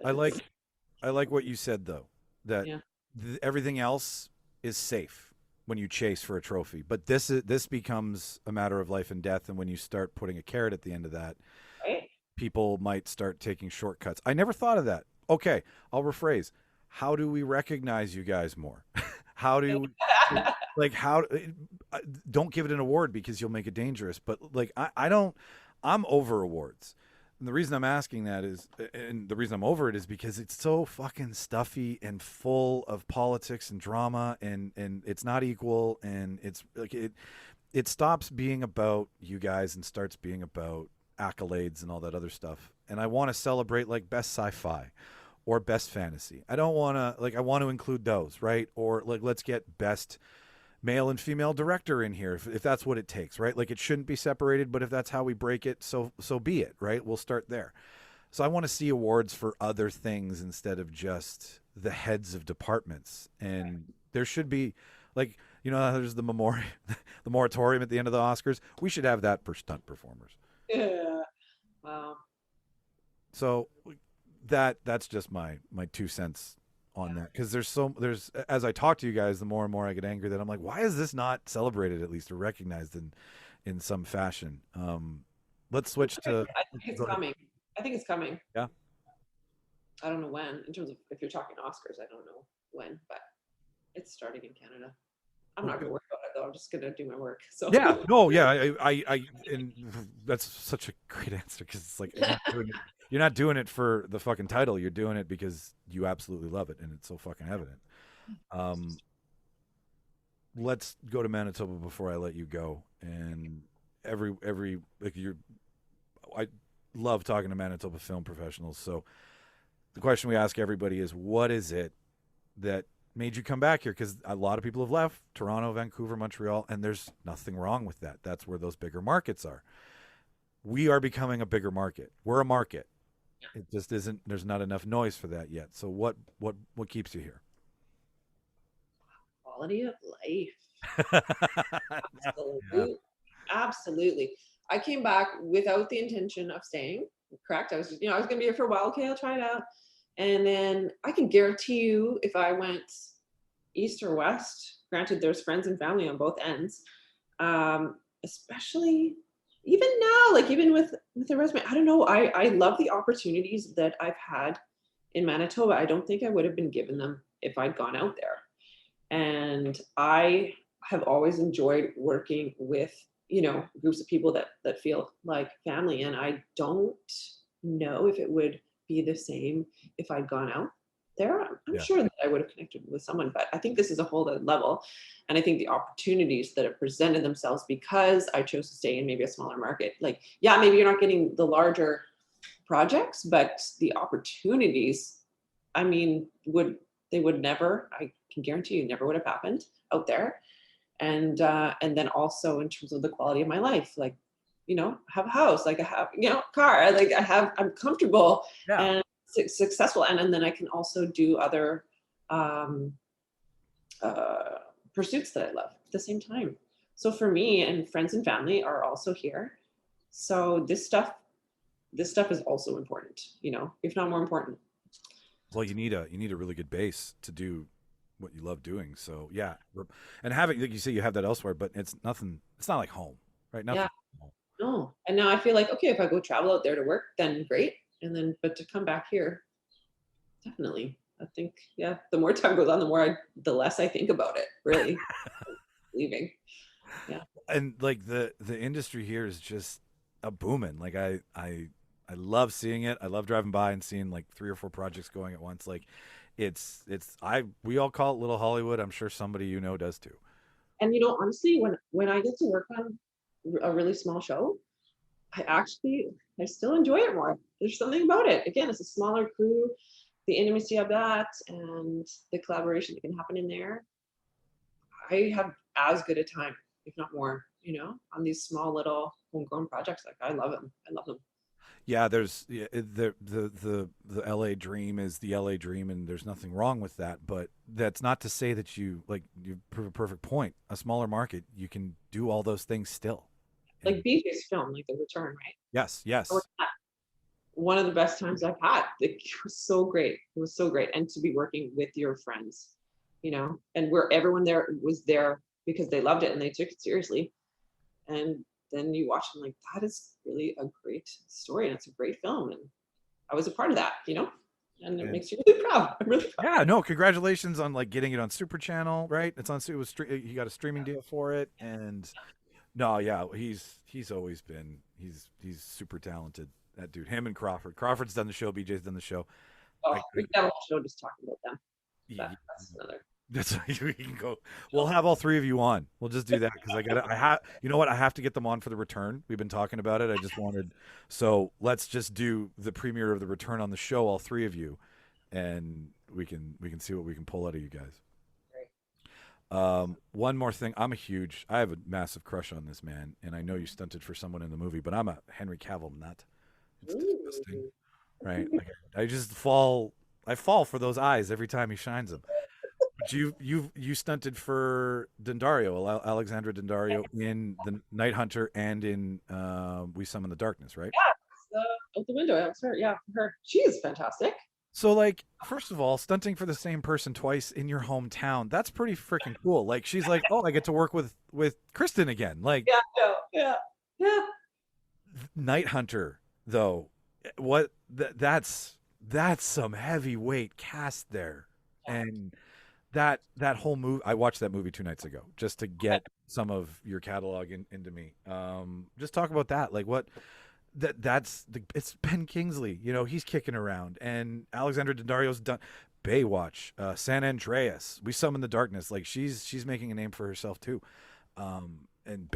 I like what you said though, that everything else is safe when you chase for a trophy, but this becomes a matter of life and death. And when you start putting a carrot at the end of that, people might start taking shortcuts. I never thought of that. Okay, I'll rephrase. How do we recognize you guys more? How do don't give it an award because you'll make it dangerous. But I'm over awards. And the reason I'm asking that is, and the reason I'm over it is because it's so fucking stuffy and full of politics and drama, and it's not equal, and it's like it stops being about you guys and starts being about accolades and all that other stuff. And I want to celebrate like best sci-fi or best fantasy. I don't want to I want to include those, right? Or let's get best male and female director in here if that's what it takes, right? Like, it shouldn't be separated, but if that's how we break it, so be it, right? We'll start there. So I want to see awards for other things instead of just the heads of departments. And there should be there's the moratorium at the end of the Oscars. We should have that for stunt performers. Yeah. Wow. So that's just my 2 cents on that, because there's as I talk to you guys, the more and more I get angry that I'm like, why is this not celebrated at least or recognized? And in some fashion. Let's switch to. I think it's Go ahead. coming. I think it's coming. Yeah. I don't know when. In terms of if you're talking Oscars, I don't know when, but it's starting in Canada. I'm not gonna worry about it though. I'm just gonna do my work. So Yeah, no, yeah, and that's such a great answer because it's like you're not doing it for the fucking title. You're doing it because you absolutely love it, and it's so fucking evident. Let's go to Manitoba before I let you go. And every like I love talking to Manitoba film professionals. So the question we ask everybody is, what is it that made you come back here? Because a lot of people have left Toronto, Vancouver, Montreal, and there's nothing wrong with that. That's where those bigger markets are. We are becoming a bigger market. We're a market. It just isn't. There's not enough noise for that yet. So what keeps you here? quality of life. Absolutely. Absolutely. I came back without the intention of staying. Correct. I was going to be here for a while. Okay, I'll try it out. And then I can guarantee you, if I went east or west, granted there's friends and family on both ends, especially even now, like even with the resume, I don't know. I love the opportunities that I've had in Manitoba. I don't think I would have been given them if I'd gone out there. And I have always enjoyed working with, groups of people that feel like family. And I don't know if it would be the same if I'd gone out there. I'm sure that I would have connected with someone, but I think this is a whole other level. And I think the opportunities that have presented themselves because I chose to stay in maybe a smaller market, like, maybe you're not getting the larger projects, but the opportunities, I would never, I can guarantee you, never would have happened out there. And then also in terms of the quality of my life, like, I have a house, like I have, car, like I'm comfortable and successful. And then I can also do other pursuits that I love at the same time. So for me, and friends and family are also here. So this stuff is also important, if not more important. Well, you need a really good base to do what you love doing. So yeah, and having, like you say, you have that elsewhere, but it's not like home, right? Nothing. Yeah. No. And now I feel like, okay, if I go travel out there to work, then great. And then, but to come back here, definitely. I think, the more time goes on, the less I think about it, really. Leaving. Yeah. And like the industry here is just a booming. Like I love seeing it. I love driving by and seeing like 3 or 4 projects going at once. Like we all call it Little Hollywood. I'm sure somebody does too. And honestly, when I get to work on a really small show, I still enjoy it more. There's something about it. Again, it's a smaller crew, the intimacy of that and the collaboration that can happen in there. I have as good a time, if not more, on these small little homegrown projects. Like I love them. Yeah, there's the LA dream is the LA dream, and there's nothing wrong with that. But that's not to say that you prove a perfect point. A smaller market, you can do all those things still. Like BJ's film, like The Return, right? Yes. One of the best times I've had. It was so great. It was so great, and to be working with your friends, and where everyone there was there because they loved it and they took it seriously, and then you watch them like, that is really a great story and it's a great film. And I was a part of that, and it makes you really proud. I'm really proud. Yeah, no, congratulations on like getting it on Super Channel, right? He got a streaming deal for it. And no, yeah, he's always been, he's super talented, that dude. Him and Crawford's done the show. BJ's done the show. Oh, we can have a whole show just talking about them. That's another. That's we can go. We'll have all 3 of you on. We'll just do that because I have to get them on for The Return. We've been talking about it. So let's just do the premiere of The Return on the show, all 3 of you, and we can see what we can pull out of you guys. Great. One more thing. I have a massive crush on this man, and I know you stunted for someone in the movie, but I'm a Henry Cavill nut. It's disgusting, right? Like, I just fall for those eyes every time he shines them. But you stunted for Daddario, Alexandra Daddario, in The Night Hunter and in We Summon the Darkness, right? Yeah, Out the Window. That was her. Yeah, her. She is fantastic. So, like, first of all, stunting for the same person twice in your hometown, that's pretty freaking cool. Like, she's like, oh, I get to work with Kristen again. Like, Yeah, no, yeah, yeah. Night Hunter, though, what that's some heavyweight cast there. And that whole movie, I watched that movie 2 nights ago just to get some of your catalog into me. Just talk about that. Like, what it's Ben Kingsley, he's kicking around, and Alexandra Daddario's done Baywatch, San Andreas, We Summon the Darkness. Like, she's making a name for herself too. And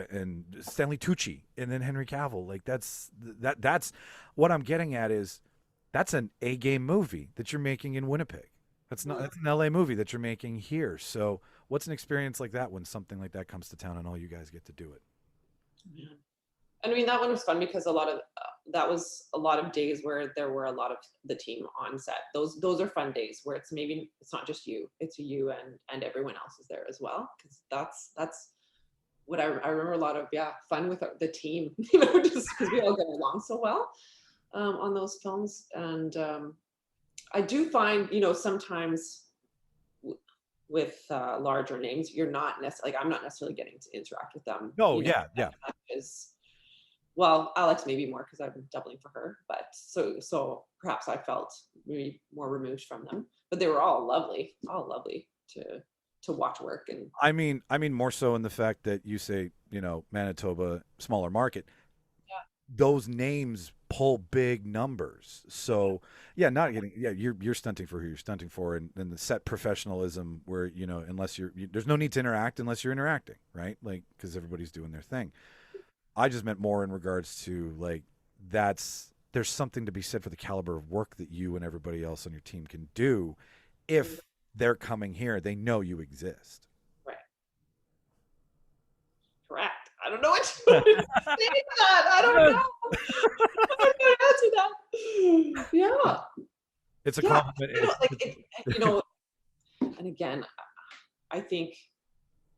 Stanley Tucci, and then Henry Cavill. Like, that's what I'm getting at, is that's an A game movie that you're making in Winnipeg. That's an LA movie that you're making here. So what's an experience like that when something like that comes to town and all you guys get to do it? Yeah. I mean, that one was fun because that was a lot of days where there were a lot of the team on set. Those are fun days where it's not just you, it's you and everyone else is there as well. Because that's what I remember, a lot of fun with the team, just because we all get along so well on those films. And I do find, sometimes with larger names, you're not necessarily, like, I'm not necessarily getting to interact with them. Oh, yeah. Well, Alex maybe more because I'm doubling for her, but so perhaps I felt maybe more removed from them. But they were all lovely to watch work. And I mean more so in the fact that you say, Manitoba, smaller market. Those names pull big numbers. So you're stunting for who you're stunting for, and the set professionalism where, unless there's no need to interact unless you're interacting, right? Like, because everybody's doing their thing. I just meant more in regards to, like, there's something to be said for the caliber of work that you and everybody else on your team can do. If they're coming here, they know you exist. Right. Correct. I don't know what to say to that. I don't know. I don't know how to answer that. Yeah. It's a compliment. And again, I think,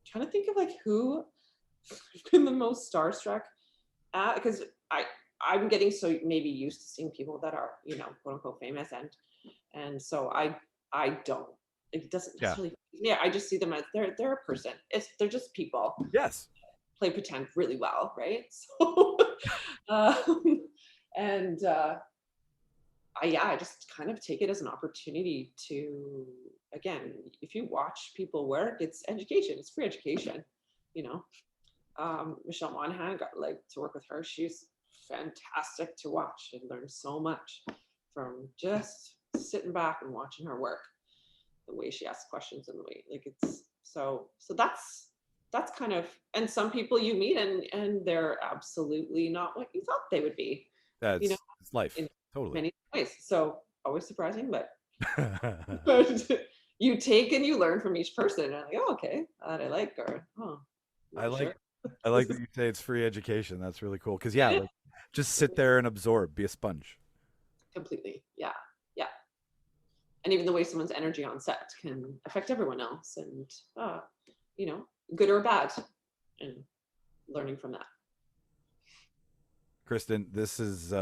trying to think of, like, who has been the most starstruck at, because I'm getting so maybe used to seeing people that are, quote unquote famous, and so I don't, it doesn't necessarily, I just see them as they're a person. They're just people. Yes. Play pretend really well, right? So and I just kind of take it as an opportunity to, again, if you watch people work, it's education, it's free education. Michelle Monahan, got to work with her. She's fantastic to watch and learn so much from just sitting back and watching her work, the way she asks questions and the way, like, it's so that's kind of, and some people you meet and they're absolutely not what you thought they would be. That's it's life. In totally many ways. So always surprising, but but you take and you learn from each person. And I'm like, oh, okay, that I like, or I like sure. I like that you say it's free education. That's really cool. Because like, just sit there and absorb, be a sponge. Completely. Yeah. And even the way someone's energy on set can affect everyone else, and good or bad, and learning from that. Kristen, this has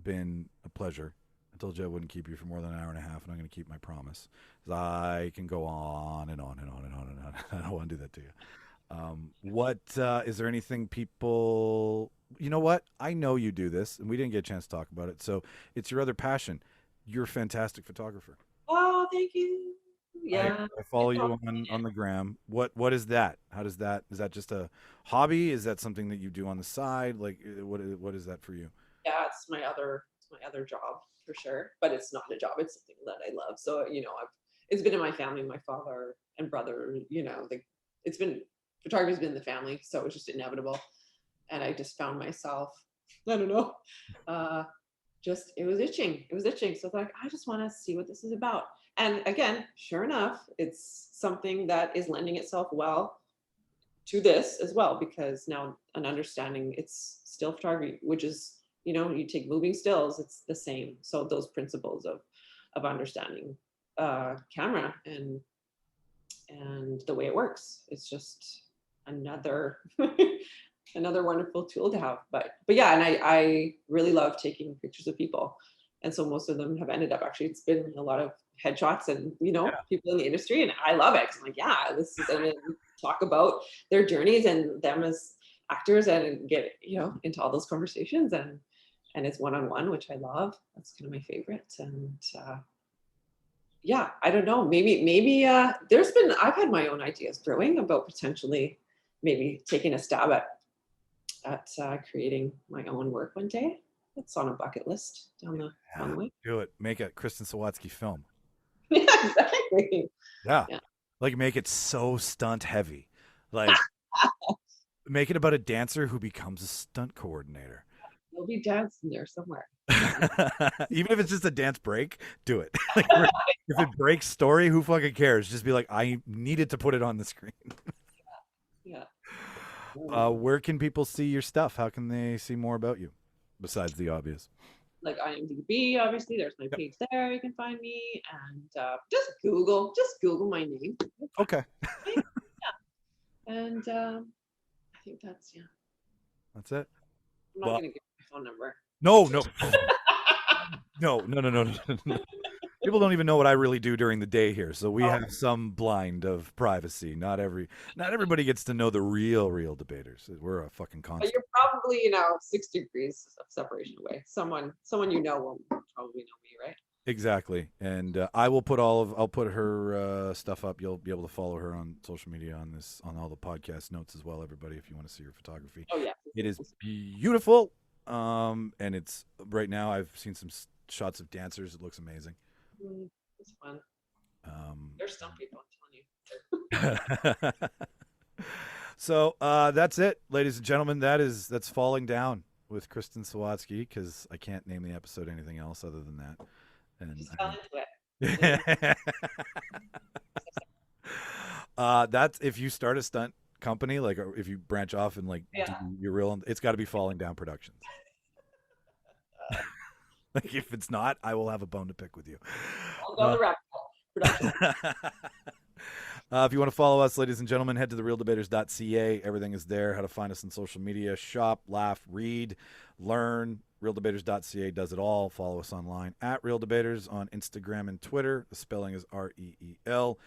been a pleasure. I told you I wouldn't keep you for more than an hour and a half, and I'm going to keep my promise. I can go on and on and on and on and on. I don't want to do that to you. Is there anything people, what? I know you do this, and we didn't get a chance to talk about it. So it's your other passion. You're a fantastic photographer. Oh, thank you. Yeah. I follow you on the gram. What is that? Is that just a hobby? Is that something that you do on the side? Like, what is that for you? Yeah, it's my other job for sure, but it's not a job. It's something that I love. So, it's been in my family, my father and brother, photography's been in the family. So it was just inevitable. And I just found myself, I don't know, it was itching. So I I just want to see what this is about. And again, sure enough, it's something that is lending itself well to this as well, because now an understanding, it's still photography, which is, you take moving stills, it's the same. So those principles of understanding camera and the way it works, it's just another wonderful tool to have. But yeah, and I really love taking pictures of people And so most of them have ended up, actually, it's been a lot of headshots and, you know, Yeah. people in the industry. And I love it. 'Cause I'm like, yeah, this is, and then talk about their journeys and them as actors and get, you know, into all those conversations. And it's one-on-one, which I love. That's kind of my favorite. And yeah, I don't know. Maybe I've had my own ideas brewing about potentially maybe taking a stab at creating my own work one day. It's on a bucket list down the way. Do it. Make a Kristen Sawatzky film. Yeah, exactly. Yeah. Yeah. Like make it so stunt heavy. Like make it about a dancer who becomes a stunt coordinator. There'll be dancing there somewhere. Even if it's just a dance break, do it. Like, if it breaks story, who fucking cares? Just be like, I needed to put it on the screen. Yeah. Where can people see your stuff? How can they see more about you besides the obvious? Like IMDb, obviously, there's my page there. You can find me, and just Google my name. Okay. Yeah. And I think that's That's it. I'm not gonna give my phone number. No. No. People don't even know what I really do during the day here, so we have some blind of privacy. Not everybody gets to know the real debaters. We're a fucking But constant. you're probably 6 degrees of separation away. Someone you know will probably know me, right? Exactly, and I'll put her stuff up. You'll be able to follow her on social media on all the podcast notes as well. Everybody, if you want to see her photography, Oh yeah, it is beautiful. And it's right now. I've seen some shots of dancers. It looks amazing. It's fun. There's some people, I'm telling you. So that's it, ladies and gentlemen. That's Falling Down with Kristen Sawatzky, because I can't name the episode anything else other than that. And Just fell into it. that's if you start a stunt company, like, or if you branch off and like do your real, it's got to be Falling Down Productions. Like, if it's not, I will have a bone to pick with you. I'll go the rabbit hole. Production. If you want to follow us, ladies and gentlemen, head to thereeldebaters.ca. Everything is there. How to find us on social media. Shop, laugh, read, learn. Reeldebaters.ca does it all. Follow us online at Reel Debaters on Instagram and Twitter. The spelling is REEL.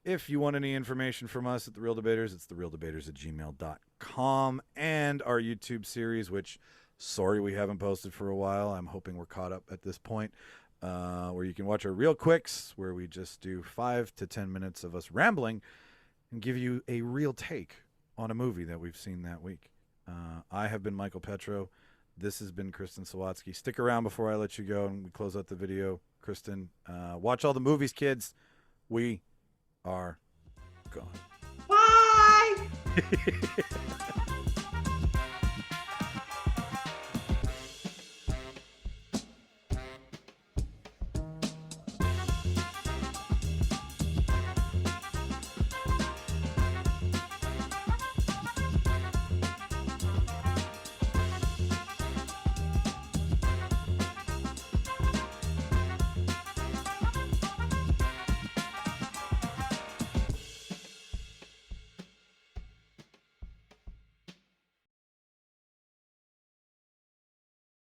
If you want any information from us at The Reel Debaters, it's thereeldebaters@gmail.com. And our YouTube series, which, sorry we haven't posted for a while. I'm hoping we're caught up at this point. Where you can watch our Real Quicks, where we just do 5 to 10 minutes of us rambling and give you a real take on a movie that we've seen that week. I have been Michael Petrow. This has been Kristen Sawatzky. Stick around before I let you go and we close out the video. Kristen, watch all the movies, kids. We are gone. Bye.